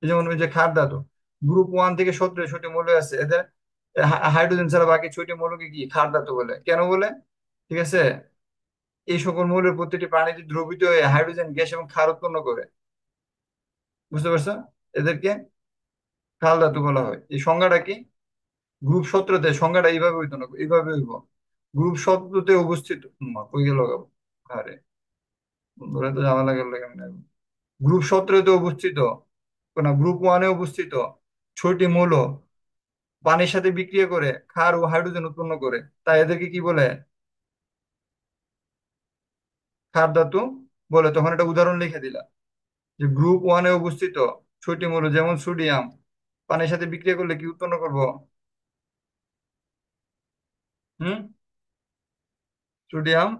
[SPEAKER 1] এই যেমন ওই যে খার ধাতু, গ্রুপ 1 থেকে 17 মৌল আছে, এদের হাইড্রোজেন ছাড়া বাকি 6টি মৌলকে কি খার ধাতু বলে। কেন বলে? ঠিক আছে, এই সকল মৌলের প্রতিটি প্রাণীতে দ্রবীভূত হয়ে হাইড্রোজেন গ্যাস এবং ক্ষার উৎপন্ন করে। বুঝতে পারছো? এদেরকে খাল ধাতু বলা হয়। এই সংজ্ঞাটা কি? গ্রুপ 17-তে সংজ্ঞাটা এইভাবে হইতো না, এইভাবে হইব। গ্রুপ 17-তে অবস্থিত। কই গেল গো? আরে বন্ধুরা তো ঝামেলা গেল কেমনে। গ্রুপ 17-তে অবস্থিত, না গ্রুপ 1-এ অবস্থিত 6টি মৌল পানির সাথে বিক্রিয়া করে ক্ষার ও হাইড্রোজেন উৎপন্ন করে, তাই এদেরকে কি বলে? ক্ষার ধাতু বলে। তখন একটা উদাহরণ লিখে দিলা যে গ্রুপ 1-এ অবস্থিত 6টি মৌল, যেমন সোডিয়াম, পানির সাথে বিক্রিয়া করলে কি উৎপন্ন করব? হুম, সোডিয়াম,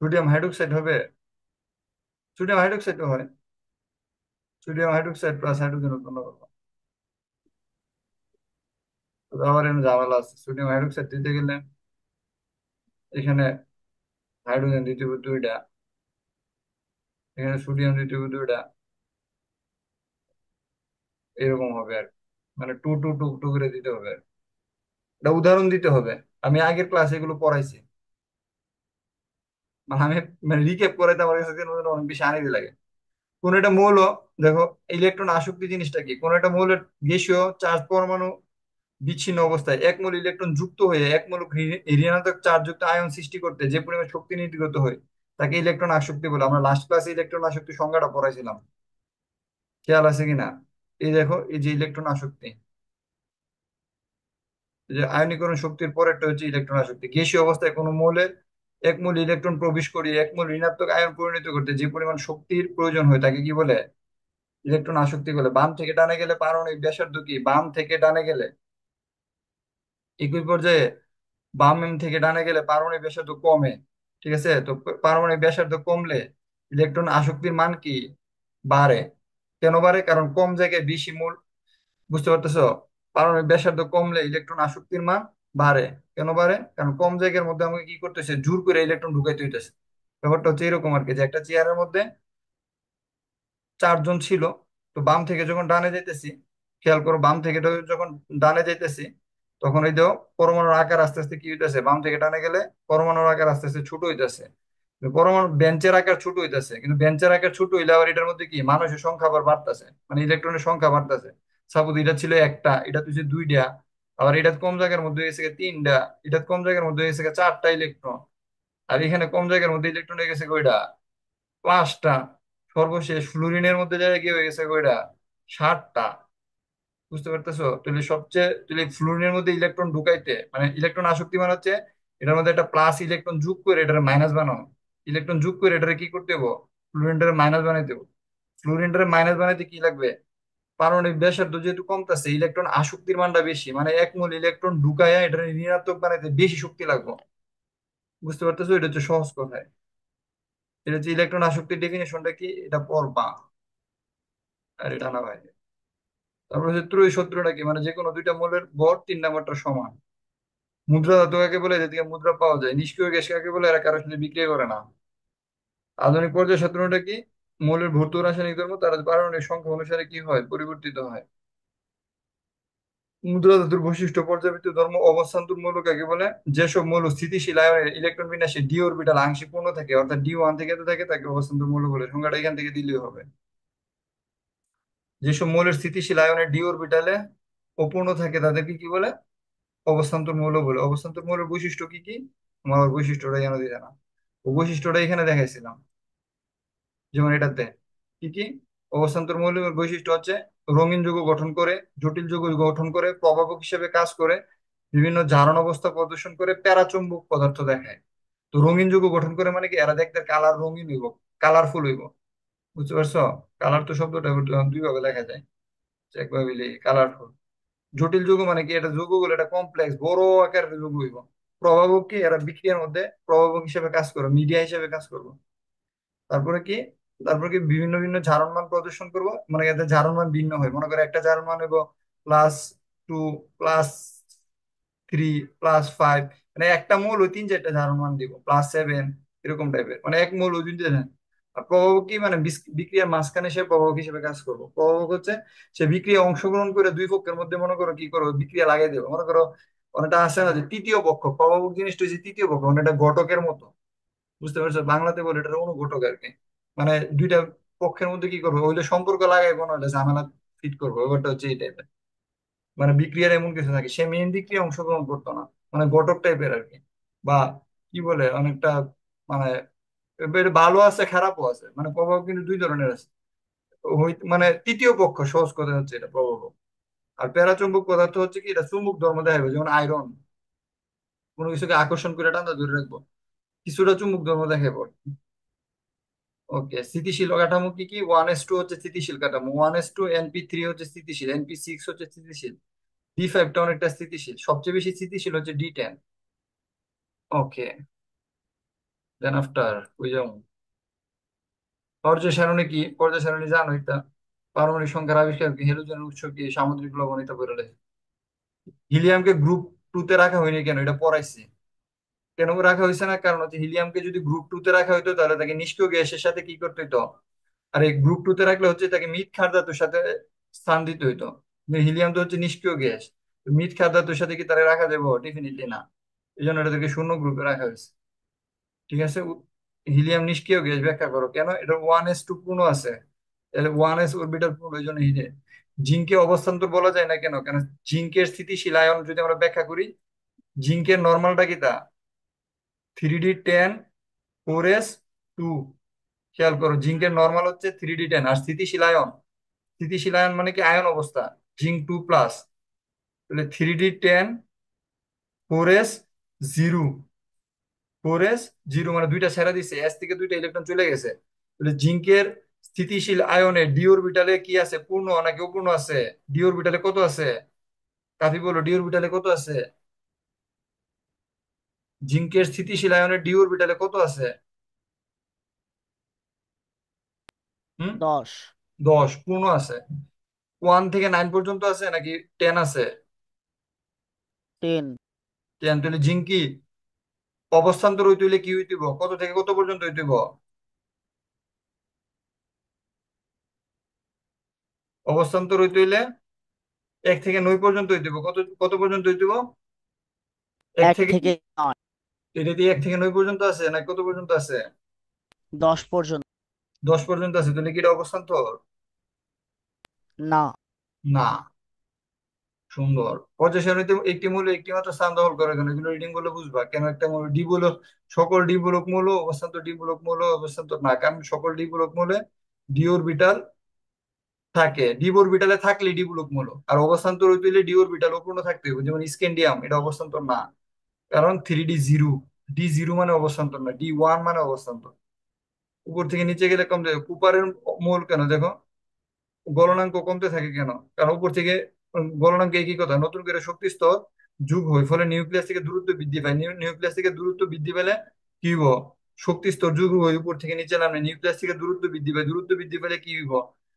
[SPEAKER 1] সোডিয়াম হাইড্রোক্সাইড হবে, সোডিয়াম হাইড্রোক্সাইড হয়, সোডিয়াম হাইড্রোক্সাইড প্লাস হাইড্রোজেন উৎপন্ন করবো। তো আবার এখানে ঝামেলা আছে, সোডিয়াম হাইড্রোক্সাইড দিতে গেলে এখানে হাইড্রোজেন দিতে হবে দুইটা, এখানে সোডিয়াম দিতে হবে দুইটা, এরকম হবে আর কি। মানে টু টু টু টু করে দিতে হবে আর কি। এটা উদাহরণ দিতে হবে, আমি আগের ক্লাসে এগুলো পড়াইছি। মানে আমি মানে রিক্যাপ করাইতে আমার কাছে কেন যেন অনেক বেশি আনিদি লাগে। কোন একটা মৌল, দেখো ইলেকট্রন আসক্তি জিনিসটা কি, কোন একটা মৌলের গ্যাসীয় চার্জ পরমাণু বিচ্ছিন্ন অবস্থায় এক মোল ইলেকট্রন যুক্ত হয়ে এক মোল ঋণাত্মক চার্জ যুক্ত আয়ন সৃষ্টি করতে যে পরিমাণ শক্তি নির্গত হয় তাকে ইলেকট্রন আসক্তি বলে। আমরা লাস্ট ক্লাসে ইলেকট্রন আসক্তি সংজ্ঞাটা পড়াইছিলাম, খেয়াল আছে কিনা? এই দেখো, এই যে ইলেকট্রন আসক্তি, এই যে আয়নীকরণ শক্তির পরেরটা হচ্ছে ইলেকট্রন আসক্তি। গ্যাসীয় অবস্থায় কোনো মৌলের এক মোল ইলেকট্রন প্রবেশ করিয়ে এক মোল ঋণাত্মক আয়ন পরিণত করতে যে পরিমাণ শক্তির প্রয়োজন হয় তাকে কি বলে? ইলেকট্রন আসক্তি বলে। বাম থেকে ডানে গেলে পারমাণবিক ব্যাসার্ধ কি, বাম থেকে ডানে গেলে একই পর্যায়ে বাম থেকে ডানে গেলে পারমাণবিক ব্যাসার্ধ কমে। ঠিক আছে, তো পারমাণবিক ব্যাসার্ধ কমলে ইলেকট্রন আসক্তির মান কি বাড়ে। কেন বাড়ে? কারণ কম জায়গায় বেশি মূল, বুঝতে পারতেছো? পারমাণবিক ব্যাসার্ধ কমলে ইলেকট্রন আসক্তির মান বাড়ে। কেন বাড়ে? কারণ কম জায়গার মধ্যে আমাকে কি করতেছে, জোর করে ইলেকট্রন ঢুকাইতে হইতেছে। ব্যাপারটা হচ্ছে এরকম আর কি, যে একটা চেয়ারের মধ্যে চারজন ছিল, তো বাম থেকে যখন ডানে যাইতেছি, খেয়াল করো, বাম থেকে যখন ডানে যাইতেছি তখন এই দেখো পরমাণুর আকার আস্তে আস্তে কি হইতেছে, বাম থেকে ডানে গেলে পরমাণুর আকার আস্তে আস্তে ছোট হইতেছে। পরমাণু বেঞ্চের আকার ছোট হইতেছে, কিন্তু বেঞ্চের আকার ছোট হইলে আবার এটার মধ্যে কি মানুষের সংখ্যা আবার বাড়তেছে, মানে ইলেকট্রনের সংখ্যা বাড়তেছে। সাপোজ এটা ছিল একটা, এটা তুই দুইটা, আবার এটা কম জায়গার মধ্যে হয়ে গেছে গিয়ে তিনটা, এটা কম জায়গার মধ্যে হয়ে গেছে গিয়ে চারটা ইলেকট্রন, আর এখানে কম জায়গার মধ্যে ইলেকট্রন হয়ে গেছে কয়টা, পাঁচটা। সর্বশেষ ফ্লুরিনের মধ্যে জায়গায় কি হয়ে গেছে কয়টা, সাতটা। বুঝতে পারতেছো? তাহলে সবচেয়ে তাহলে ফ্লুরিনের মধ্যে ইলেকট্রন ঢুকাইতে মানে ইলেকট্রন আসক্তি মানে হচ্ছে এটার মধ্যে একটা প্লাস ইলেকট্রন যোগ করে এটার মাইনাস বানানো, ইলেকট্রন যোগ করে এটারে কি করতে দেবো, ফ্লুরিনটারে মাইনাস বানাই দেবো। ফ্লুরিনটারে মাইনাস বানাইতে কি লাগবে, পারমাণবিক ব্যাসার্ধ যেহেতু কমতেছে ইলেকট্রন আসক্তির মানটা বেশি, মানে এক মোল ইলেকট্রন ঢুকাইয়া এটা ঋণাত্মক বানাইতে বেশি শক্তি লাগবে। বুঝতে পারতেছো? এটা হচ্ছে সহজ কথায়, এটা হচ্ছে ইলেকট্রন আসক্তির ডেফিনেশনটা কি, এটা পড়বা। আর এটা না ভাই, তারপর হচ্ছে ত্রয়ী সূত্রটা কি, মানে যে কোনো দুইটা মৌলের ভর তিন নাম্বারটা সমান। মুদ্রা ধাতু কাকে বলে, যেদিকে মুদ্রা পাওয়া যায়। নিষ্ক্রিয় গ্যাস কাকে বলে, এরা কারোর সাথে বিক্রিয়া করে না। আধুনিক পর্যায় সাধারণটা কি, মৌলের ভৌত রাসায়নিক ধর্ম তার পারমাণবিক সংখ্যা অনুসারে কি হয়, পরিবর্তিত হয়। মুদ্রা ধাতুর বৈশিষ্ট্য পর্যাবৃত্ত ধর্ম। অবস্থান্তর মৌল কাকে বলে, যেসব মৌল স্থিতিশীল আয়নের ইলেকট্রন বিন্যাসে ডি অরবিটাল আংশিক পূর্ণ থাকে, অর্থাৎ D1 থেকে এত থাকে, তাকে অবস্থান্তর মৌল বলে। সংখ্যাটা এখান থেকে দিলেই হবে। যেসব মৌলের স্থিতিশীল আয়নের ডি অরবিটালে অপূর্ণ থাকে তাদেরকে কি বলে, অবস্থান্তর মৌল বলে। অবস্থান্তর মৌলের বৈশিষ্ট্য কি কি, আমার ওর বৈশিষ্ট্যটা জানা দিতে না, ও বৈশিষ্ট্যটা এখানে দেখাইছিলাম। যেমন এটাতে কি কি অবস্থান্তর মৌলের বৈশিষ্ট্য হচ্ছে, রঙিন যৌগ গঠন করে, জটিল যৌগ গঠন করে, প্রভাবক হিসেবে কাজ করে, বিভিন্ন জারণ অবস্থা প্রদর্শন করে, প্যারাচুম্বক পদার্থ দেখায়। তো রঙিন যৌগ গঠন করে মানে কি, এরা দেখতে কালার রঙিন হইব, কালারফুল হইব। বুঝতে পারছো? কালার তো শব্দটা দুই ভাবে লেখা যায়, একভাবে কালারফুল। জটিল যৌগ মানে কি, এটা যৌগগুলো এটা কমপ্লেক্স বড় আকারের যৌগ হইব। প্রভাবক কি, এরা বিক্রিয়ার মধ্যে প্রভাবক হিসেবে কাজ করবে, মিডিয়া হিসেবে কাজ করবে। তারপরে কি, তারপরে কি বিভিন্ন বিভিন্ন জারণ মান প্রদর্শন করবো, মানে এদের জারণ মান ভিন্ন হয়। মনে করে একটা জারণ মান হইব +2, +3, +5, মানে একটা মৌল ওই তিন চারটা জারণ মান দিব, +7, এরকম টাইপের, মানে এক মৌল ওই তিনটা আর প্রভাবক কি, মানে বিক্রিয়ার মাঝখানে সে প্রভাবক হিসেবে কাজ করবো। প্রভাবক হচ্ছে সে বিক্রিয়া অংশগ্রহণ করে দুই পক্ষের মধ্যে মনে করো কি করো, বিক্রিয়া লাগিয়ে দেবো। মনে করো অনেকটা আছে না যে তৃতীয় পক্ষ, প্রভাবক জিনিসটা হচ্ছে তৃতীয় পক্ষ, মানে এটা ঘটকের মতো। বুঝতে পারছো? বাংলাতে বলে এটা অনুঘটক আর কি। মানে দুইটা পক্ষের মধ্যে কি করবো, ওইটা সম্পর্ক লাগাইবো, নাহলে ঝামেলা ফিট করবো, ব্যাপারটা হচ্ছে এই টাইপের। মানে বিক্রিয়ার এমন কিছু থাকে, সে মেইন বিক্রিয়া অংশগ্রহণ করতো না, মানে ঘটক টাইপের আর কি। বা কি বলে অনেকটা, মানে এর ভালো আছে খারাপও আছে, মানে প্রভাব কিন্তু দুই ধরনের আছে। মানে তৃতীয় পক্ষ, সহজ কথা হচ্ছে এটা প্রভাব। আর প্যারাচুম্বক পদার্থ হচ্ছে কি, এটা চুম্বক ধর্ম দেখাবে, যেমন আয়রন, কোনো কিছুকে আকর্ষণ করে টানতে ধরে রাখবো, কিছুটা চুম্বক ধর্ম দেখাবো। ওকে, স্থিতিশীল কাঠামো কি কি, 1s2 হচ্ছে স্থিতিশীল কাঠামো, 1s2, Np3 হচ্ছে স্থিতিশীল, Np6 হচ্ছে স্থিতিশীল, D5টা অনেকটা স্থিতিশীল, সবচেয়ে বেশি স্থিতিশীল হচ্ছে D10। ওকে, দেন আফটার ওই যেমন পর্যায় সারণী কি? পর্যায় সারণী জানো এটা? পারমাণবিক সংখ্যার আবিষ্কার কি? হ্যালোজেনের উৎস কি? সামুদ্রিক লবণ এটা বেরোলে। হিলিয়ামকে গ্রুপ টু তে রাখা হয়নি কেন? এটা পড়াইছি। কেন রাখা হয়েছে না? কারণ হচ্ছে হিলিয়ামকে যদি গ্রুপ টু তে রাখা হইতো তাহলে তাকে নিষ্ক্রিয় গ্যাসের সাথে কি করতে হইতো? আর এই গ্রুপ টু তে রাখলে হচ্ছে তাকে মৃৎ ক্ষার ধাতুর সাথে স্থান দিতে হইতো। কিন্তু হিলিয়াম তো হচ্ছে নিষ্ক্রিয় গ্যাস। মৃৎ ক্ষার ধাতুর সাথে কি তারা রাখা যাবে? ডেফিনেটলি না। এই জন্য এটাকে শূন্য গ্রুপে রাখা হয়েছে। ঠিক আছে। হিলিয়াম নিষ্ক্রিয় গ্যাস ব্যাখ্যা করো কেন? এটা ওয়ান এস টু পূর্ণ আছে। ওয়ান এস অরবিটাল পূর্ণ, এই জন্য হিলিয়াম। জিঙ্কে অবস্থান্তর বলা যায় না কেন? কেন জিঙ্কের স্থিতিশীল আয়ন যদি আমরা ব্যাখ্যা করি, জিঙ্কের নর্মালটা কি তা? 3D10 4s2। খেয়াল করো, জিঙ্কের নর্মাল হচ্ছে 3D10। আর স্থিতিশীল আয়ন, স্থিতিশীল আয়ন মানে কি? আয়ন অবস্থা। জিঙ্ক 2+। তাহলে 3D10 4s0। 4s0 মানে দুইটা ছেড়া দিছে, এস থেকে দুইটা ইলেকট্রন চলে গেছে। তাহলে জিঙ্কের স্থিতিশীল আয়নে ডি অরবিটালে কি আছে? পূর্ণ নাকি অপূর্ণ আছে? ডি অরবিটালে কত আছে? কাফি বলো, ডি অরবিটালে কত আছে? জিঙ্কের স্থিতিশীল আয়নে ডি অরবিটালে কত আছে? হুম?
[SPEAKER 3] 10।
[SPEAKER 1] 10 পূর্ণ আছে। 1 থেকে 9 পর্যন্ত আছে নাকি 10 আছে?
[SPEAKER 3] 10।
[SPEAKER 1] 10। তাহলে জিঙ্কি অবস্থান্তর হইতে হইলে কি হইতেব? কত থেকে কত পর্যন্ত হইতেব? অবস্থান্তর হইতে হইলে 1 থেকে 9 পর্যন্ত হইতেব। কত কত পর্যন্ত হইতেব? এক
[SPEAKER 3] এক
[SPEAKER 1] থেকে
[SPEAKER 3] থেকে 9।
[SPEAKER 1] এটা দিয়ে 1 থেকে 9 পর্যন্ত আছে না কত পর্যন্ত আছে?
[SPEAKER 3] 10 পর্যন্ত।
[SPEAKER 1] 10 পর্যন্ত আছে। তাহলে কি এটা অবস্থান্তর?
[SPEAKER 3] না।
[SPEAKER 1] না। সুন্দর। পর্যায় সারণীতে একটি মৌল একটি মাত্র স্থান দখল করে কেন? এগুলো রিডিং বলে বুঝবা কেন একটা মৌল ডি বলো। সকল ডি বলক মৌল অবস্থান্তর, ডি বলক মৌল অবস্থান্তর না, কারণ সকল ডি বলক মৌলে ডি অরবিটাল থাকে। ডি অরবিটালে থাকলে ডি বলক মৌল। আর অবস্থান্তর হইতে হইলে ডি অরবিটাল অপূর্ণ থাকতে হবে। যেমন স্ক্যান্ডিয়াম, এটা অবস্থান্তর না, কারণ 3D0। ডি0 মানে অবস্থান্তর না, ডি1 মানে অবস্থান্তর। উপর থেকে নিচে গেলে কম যাবে। কুপারের মোল কেন দেখো গলনাঙ্ক কমতে থাকে কেন? কারণ উপর থেকে গলনাঙ্ক একই কথা, নতুন করে শক্তি স্তর যোগ হয়, ফলে নিউক্লিয়াস থেকে দূরত্ব বৃদ্ধি পায়। নিউক্লিয়াস থেকে দূরত্ব বৃদ্ধি পেলে কি হইব? শক্তি স্তর যোগ হয়, উপর থেকে নিচে নামে নিউক্লিয়াস থেকে দূরত্ব বৃদ্ধি পায়। দূরত্ব বৃদ্ধি পেলে কি হইব?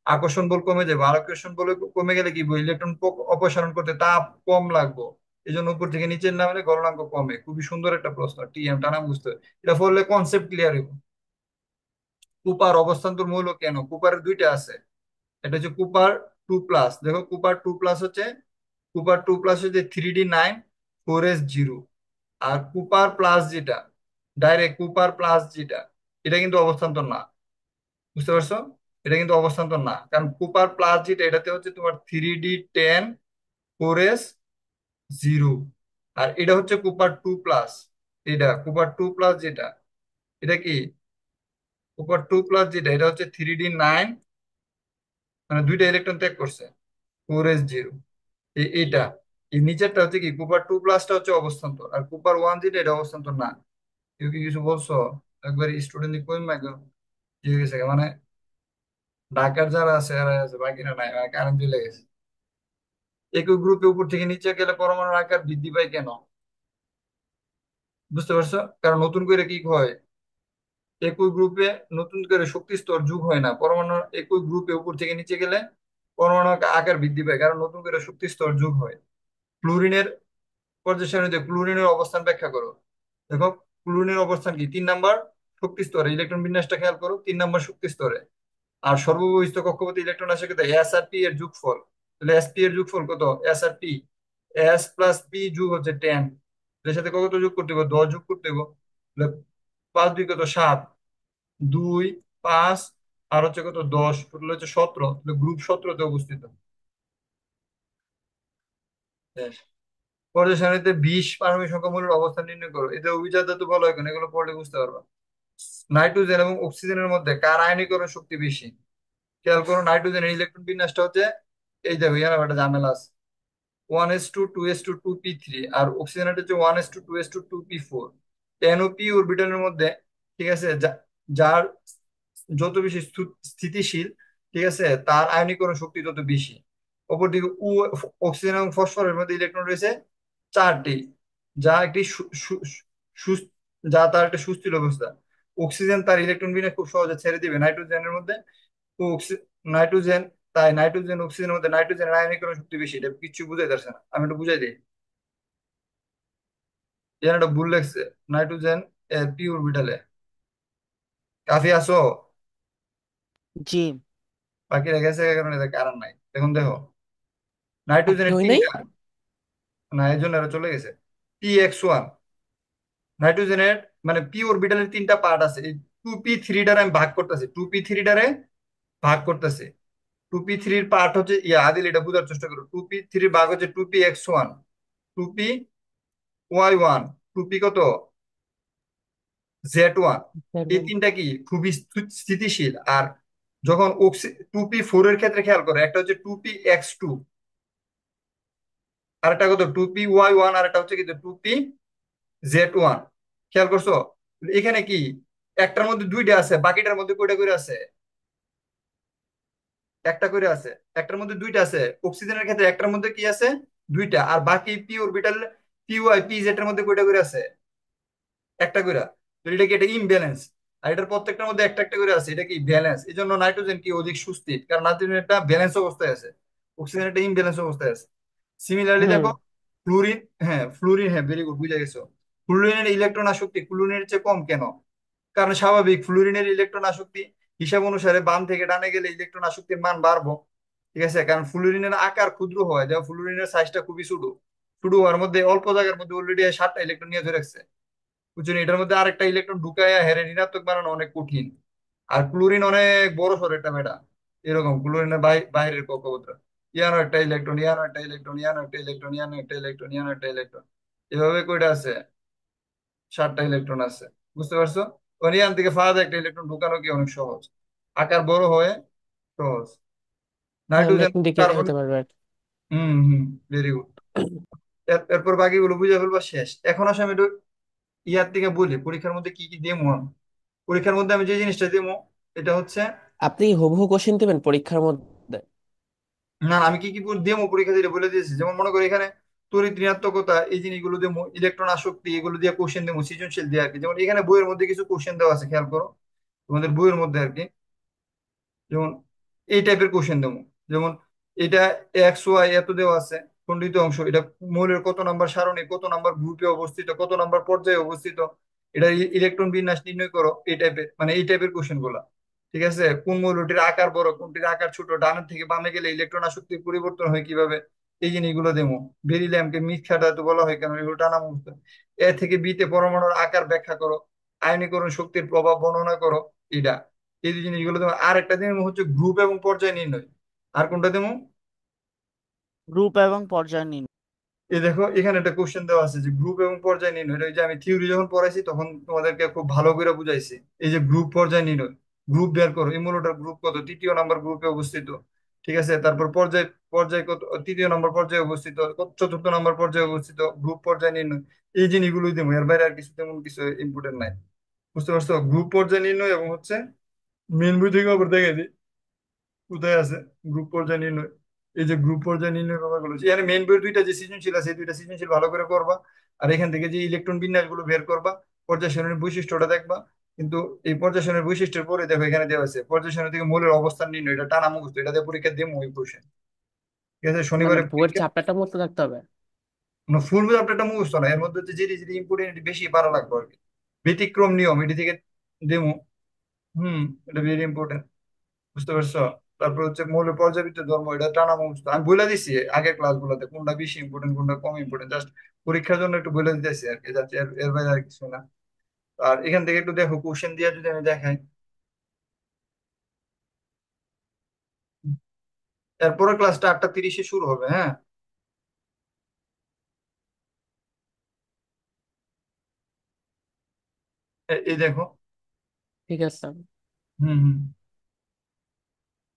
[SPEAKER 1] আকর্ষণ বল কমে যাবে। আর আকর্ষণ বল কমে গেলে কি হইব? ইলেকট্রন অপসারণ করতে তাপ কম লাগবে। এই জন্য উপর থেকে নিচে নামলে গলনাঙ্ক কমে। খুবই সুন্দর একটা প্রশ্ন, টিএম টানা বুঝতে হবে। এটা পড়লে কনসেপ্ট ক্লিয়ার হইব। কুপার অবস্থান্তর মৌল কেন? কুপারের দুইটা আছে। এটা হচ্ছে কুপার 2+। দেখো কুপার 2+ হচ্ছে, কুপার 2+ হচ্ছে 3D9 4s0। আর কুপার প্লাস যেটা, ডাইরেক্ট কুপার প্লাস যেটা, এটা কিন্তু অবস্থান্তর না। বুঝতে পারছো? এটা কিন্তু অবস্থান্তর না, কারণ কুপার প্লাস যেটা এটাতে হচ্ছে তোমার 3D10 4s0। আর এটা হচ্ছে কুপার 2+। এটা কুপার 2+ যেটা, এটা কি? কুপার 2+ যেটা এটা হচ্ছে 3D9, মানে দুইটা ইলেকট্রন ত্যাগ করছে, 4s0। এইটা, এই নিচেরটা হচ্ছে কি? কুপার 2+টা হচ্ছে অবস্থান্তর, আর কুপার 1 যেটা এটা অবস্থান্তর না। কেউ কি কিছু বলছো? একবার স্টুডেন্ট কই মাইগো কি হয়ে গেছে মানে ঢাকার যারা আছে এরা আছে, বাকিরা নাই, কারেন্ট চলে গেছে। একই গ্রুপে উপর থেকে নিচে গেলে পরমাণুর আকার বৃদ্ধি পায় কেন? বুঝতে পারছো? কারণ নতুন করে কি হয়? একই গ্রুপে নতুন করে শক্তি স্তর যোগ হয় না। পরমাণু একই গ্রুপে উপর থেকে নিচে গেলে পরমাণু আকার বৃদ্ধি পায়, কারণ নতুন করে শক্তি স্তর যোগ হয়। ফ্লুরিনের পর্যায় সারণীতে ক্লোরিনের অবস্থান ব্যাখ্যা করো। দেখো ক্লোরিনের অবস্থান কি? 3 নাম্বার শক্তি স্তরে। ইলেকট্রন বিন্যাসটা খেয়াল করো, 3 নাম্বার শক্তি স্তরে। আর সর্ববহিষ্ঠ কক্ষপথে ইলেকট্রন আসে কত? এস আর পি এর যোগফল। তাহলে এস পি এর যোগফল কত? এস আর পি, S+P যোগ হচ্ছে 10। এর সাথে কত যোগ করতে হবে? 10 যোগ করতে হবে। তাহলে 5 2 কত? 7। 2 5 আর হচ্ছে কত? 10, টোটাল হচ্ছে 17। তাহলে গ্রুপ 17তে অবস্থিত। বেশ। পর্যায় সারণীতে 20 পারমাণবিক সংখ্যা মৌলের অবস্থান নির্ণয় করো। এতে অভিজাত ধাতু বলা হয় কেন? এগুলো পড়লে বুঝতে পারবা। নাইট্রোজেন এবং অক্সিজেনের মধ্যে কার আয়নীকরণ শক্তি বেশি? খেয়াল করো, নাইট্রোজেনের ইলেকট্রন বিন্যাসটা হচ্ছে এই দেখো, ইয়ার একটা ঝামেলা আছে। 1s2 2s2 2p3। আর অক্সিজেনের হচ্ছে 1s2 2s2 2p4। N O P অরবিটালের মধ্যে, ঠিক আছে, যার যত বেশি স্থিতিশীল, ঠিক আছে, তার আয়নীকরণ শক্তি তত বেশি। অপরদিকে অক্সিজেন এবং ফসফরের মধ্যে ইলেকট্রন রয়েছে 4টি, যা একটি যা তার একটা সুস্থির অবস্থা। অক্সিজেন তার ইলেকট্রন বিন্যাস খুব সহজে ছেড়ে দিবে নাইট্রোজেনের মধ্যে। তো নাইট্রোজেন, তাই নাইট্রোজেন অক্সিজেনের মধ্যে নাইট্রোজেনের আয়নীকরণ শক্তি বেশি। এটা কিছু বুঝাই যাচ্ছে না, আমি একটু বুঝাই দিই। যেন একটা ভুল লাগছে। Nitrogen P অরবিটালে। কাফি আসো?
[SPEAKER 3] জি।
[SPEAKER 1] বাকি গেছে কারণে এদের কারণ নাই। এখন দেখো
[SPEAKER 4] আপনি
[SPEAKER 1] নাইট্রোজেনের
[SPEAKER 4] হই নাই।
[SPEAKER 1] তিনটা, না এই জন্য এরা চলে গেছে। P(x)(1), নাইট্রোজেনের মানে পি অরবিটালের তিনটা পার্ট আছে। এই 2p3 আমি ভাগ করতেছি, 2p3 ভাগ করতেছি। 2p3 পার্ট হচ্ছে আদিল এটা বোঝার চেষ্টা করো। 2p3 ভাগ হচ্ছে 2p(x)(1), 2p(y)(1), 2p কত Z1। এই তিনটা কি খুবই স্থিতিশীল। আর যখন 2p4 এর ক্ষেত্রে খেয়াল করো, একটা হচ্ছে 2p(x)(2), আর একটা কত 2p(y)(1), আর একটা হচ্ছে কিন্তু 2p(z1). খেয়াল করছো? এখানে কি একটার মধ্যে দুইটা আছে, বাকিটার মধ্যে কয়টা করে আছে? একটা করে আছে। একটার মধ্যে দুইটা আছে। অক্সিজেনের ক্ষেত্রে একটার মধ্যে কি আছে? দুইটা। আর বাকি P orbital, P Y, P Z এর মধ্যে কয়টা করে আছে? একটা করে। তো এটা কি এটা ইমব্যালেন্স? আর এটার প্রত্যেকটার মধ্যে একটা একটা করে আছে, এটা কি ব্যালেন্স? এই জন্য নাইট্রোজেন কি অধিক সুস্থির, কারণ নাইট্রোজেন একটা ব্যালেন্স অবস্থায় আছে, অক্সিজেন একটা ইমব্যালেন্স অবস্থায় আছে। সিমিলারলি
[SPEAKER 4] হুম।
[SPEAKER 1] দেখো ফ্লুরিন, হ্যাঁ ফ্লুরিন, হ্যাঁ ভেরি গুড, বুঝে গেছো। ফ্লুরিনের ইলেকট্রন আসক্তি ক্লোরিনের চেয়ে কম কেন? কারণ স্বাভাবিক, ফ্লুরিনের ইলেকট্রন আসক্তি হিসাব অনুসারে বাম থেকে ডানে গেলে ইলেকট্রন আসক্তির মান বাড়বো। ঠিক আছে, কারণ ফ্লুরিনের আকার ক্ষুদ্র হয়, যেমন ফ্লুরিনের সাইজটা খুবই ছোট। ছোট হওয়ার মধ্যে অল্প জায়গার মধ্যে অলরেডি 7টা ইলেকট্রন নিয়ে ধরে রাখছে। বুঝছেন, এটার মধ্যে আরেকটা ইলেকট্রন ঢুকাইয়া হেরে ঋণাত্মক বানানো অনেক কঠিন। আর ক্লোরিন অনেক বড় সড় একটা বেটা। এরকম ক্লোরিনের বাইরের কক্ষপথটা, ইয়ানো একটা ইলেকট্রন, ইয়ানো একটা ইলেকট্রন, ইয়ানো একটা ইলেকট্রন, ইয়ানো একটা ইলেকট্রন, ইয়ানো একটা ইলেকট্রন, এভাবে কয়টা আছে? 7টা ইলেকট্রন আছে। বুঝতে পারছো? ওখানে ইয়ান থেকে ফাঁদা একটা ইলেকট্রন ঢুকানো কি অনেক সহজ, আকার বড় হয়ে সহজ।
[SPEAKER 4] হ্যাঁ,
[SPEAKER 1] নাইট্রোজেন,
[SPEAKER 4] ম্যাগনেটিক
[SPEAKER 1] কার্বন।
[SPEAKER 4] হতে পারবে আর কি।
[SPEAKER 1] হম হম, ভেরি গুড। এরপর বাকিগুলো বুঝে ফেলবা, শেষ। এখন আসলে আমি একটু ইয়ার থেকে বলি পরীক্ষার মধ্যে কি কি দেবো আমি। পরীক্ষার মধ্যে আমি যে জিনিসটা দেবো এটা হচ্ছে,
[SPEAKER 4] আপনি হুবহু কোশ্চেন দিবেন পরীক্ষার মধ্যে?
[SPEAKER 1] না আমি কি কি দেবো পরীক্ষা দিলে বলে দিয়েছি। যেমন মনে করি এখানে তড়িৎ ঋণাত্মকতা, এই জিনিসগুলো দেবো, ইলেকট্রন আসক্তি, এগুলো দিয়ে কোশ্চেন দেবো, সৃজনশীল দিয়ে আর কি। যেমন এখানে বইয়ের মধ্যে কিছু কোশ্চেন দেওয়া আছে, খেয়াল করো তোমাদের বইয়ের মধ্যে আর কি। যেমন এই টাইপের কোশ্চেন দেবো। যেমন এটা XY এত দেওয়া আছে, খণ্ডিত অংশ, এটা মৌলের কত নাম্বার সারণী, কত নাম্বার গ্রুপে অবস্থিত, কত নাম্বার পর্যায়ে অবস্থিত, এটা ইলেকট্রন বিন্যাস নির্ণয় করো, এই টাইপের, মানে এই টাইপের কোশ্চেন গুলা। ঠিক আছে, কোন মৌলটির আকার বড়, কোনটির আকার ছোট, ডানের থেকে বামে গেলে ইলেকট্রন আসক্তির পরিবর্তন হয় কিভাবে, এই জিনিসগুলো দেবো। বেরিলিয়ামকে মিথ্যাটা তো বলা হয় কেন, এগুলো টানা মুখস্থ। এ থেকে বিতে পরমাণুর আকার ব্যাখ্যা করো, আয়নীকরণ শক্তির প্রভাব বর্ণনা করো, এটা। এই দুই জিনিসগুলো দেবো। আর একটা দিন হচ্ছে গ্রুপ এবং পর্যায় নির্ণয়। আর কোনটা দেবো?
[SPEAKER 3] গ্রুপ এবং পর্যায় নির্ণয়।
[SPEAKER 1] এই দেখো এখানে একটা কোশ্চেন দেওয়া আছে যে গ্রুপ এবং পর্যায় নির্ণয়। এটা ওই যে আমি থিওরি যখন পড়াইছি তখন তোমাদেরকে খুব ভালো করে বুঝাইছি। এই যে গ্রুপ পর্যায় নির্ণয়, গ্রুপ বের করো, ইমুলোটার গ্রুপ কত, তৃতীয় নাম্বার গ্রুপে অবস্থিত। ঠিক আছে, তারপর পর্যায়, পর্যায় কত, তৃতীয় নম্বর পর্যায়ে অবস্থিত, চতুর্থ নম্বর পর্যায়ে অবস্থিত, গ্রুপ পর্যায় নির্ণয়। এই জিনিসগুলোই দেবো, এর বাইরে আর কিছু তেমন কিছু ইম্পর্টেন্ট নাই। বুঝতে পারছো? গ্রুপ পর্যায় নির্ণয় এবং হচ্ছে মেন বই থেকে আবার দেখে দিই কোথায় আছে গ্রুপ পর্যায়ে নির্ণয়। এই যে গ্রুপ পর্যায়ে নির্ণয় কথা বলেছি, এখানে মেইন বইয়ের দুইটা যে সৃজনশীল আছে, এই দুইটা সৃজনশীল ভালো করে করবা। আর এখান থেকে যে ইলেকট্রন বিন্যাস গুলো বের করবা, পর্যায় সারণীর বৈশিষ্ট্যটা দেখবা। কিন্তু এই পর্যায় সারণীর বৈশিষ্ট্যের পরে দেখো এখানে দেওয়া আছে পর্যায় সারণী থেকে মৌলের অবস্থান নির্ণয়, এটা টানা মুখস্থ, এটা দিয়ে পরীক্ষা দেবো ওই কোশ্চেন। ঠিক আছে,
[SPEAKER 4] মানে
[SPEAKER 1] শনিবারে
[SPEAKER 4] বইয়ের
[SPEAKER 1] পরীক্ষা।
[SPEAKER 4] চ্যাপ্টারটা মতো থাকতে হবে?
[SPEAKER 1] ফুল চ্যাপ্টারটা মুখস্থ না, এর মধ্যে হচ্ছে যেটি যেটি ইম্পর্টেন্ট বেশি পারা লাগবে আর কি। ব্যতিক্রম নিয়ম এটি থেকে দেবো। হুম, এটা ভেরি ইম্পর্টেন্ট। বুঝতে পারছো? তারপর হচ্ছে মৌলের পর্যাবৃত্ত ধর্ম, এটা টানা মুখস্থ। আমি বলে দিছি আগের ক্লাস গুলোতে কোনটা বেশি ইম্পর্টেন্ট কোনটা কম ইম্পর্টেন্ট, জাস্ট পরীক্ষার জন্য একটু বলে দিতেছি আর কি, যাতে এর বাইরে আর কিছু না। আর এখান থেকে একটু দেখো কোশ্চেন দিয়ে যদি আমি দেখাই। এরপরে ক্লাসটা 8:30-এ শুরু হবে, হ্যাঁ। এই দেখো।
[SPEAKER 4] ঠিক আছে।
[SPEAKER 1] হুম হুম,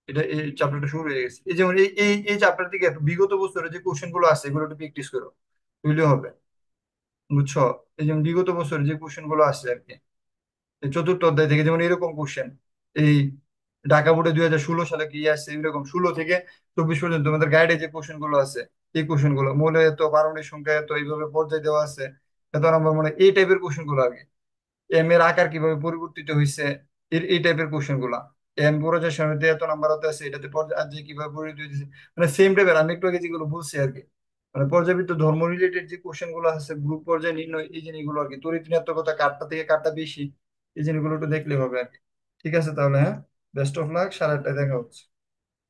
[SPEAKER 1] এটা এই চ্যাপ্টারটা শুরু হয়ে গেছে। এই যেমন এই চ্যাপ্টার থেকে একটু বিগত বছরের যে কোশ্চেন গুলো আছে এগুলো একটু প্র্যাকটিস করো, বুঝলে হবে। বুঝছো? এই যেমন বিগত বছরের যে কোশ্চেন গুলো আছে আর কি, এই চতুর্থ অধ্যায় থেকে, যেমন এরকম কোশ্চেন। এই ঢাকা বোর্ডে 2016 সালে কি আসছে, এরকম 16 থেকে 24 পর্যন্ত তোমাদের গাইডে যে কোশ্চেন গুলো আছে, এই কোশ্চেন গুলো মৌলের এত, পারমাণবিক সংখ্যা এত, এইভাবে পর্যায়ে দেওয়া আছে, এত নম্বর, মানে এই টাইপের কোশ্চেন গুলো আগে। এম এর আকার কিভাবে পরিবর্তিত হয়েছে, এই টাইপের কোশ্চেন গুলা। এম পর্যায় সারণীতে এত নাম্বার আছে, এটাতে পর্যায় কিভাবে পরিবর্তিত হয়েছে, মানে সেম টাইপের আমি একটু আগে যেগুলো বলছি আর কি। মানে পর্যাবৃত্ত ধর্ম রিলেটেড যে কোশ্চেন গুলো আছে, গ্রুপ পর্যায়ে নির্ণয়, এই জিনিসগুলো আর কি, তড়িৎ ঋণাত্মকতা কারটা থেকে কারটা বেশি, এই জিনিসগুলো একটু দেখলে হবে আর কি। ঠিক আছে তাহলে, হ্যাঁ, বেস্ট অফ লাক, 8:30 দেখা হচ্ছে।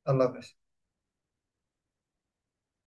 [SPEAKER 1] আল্লাহ হাফেজ।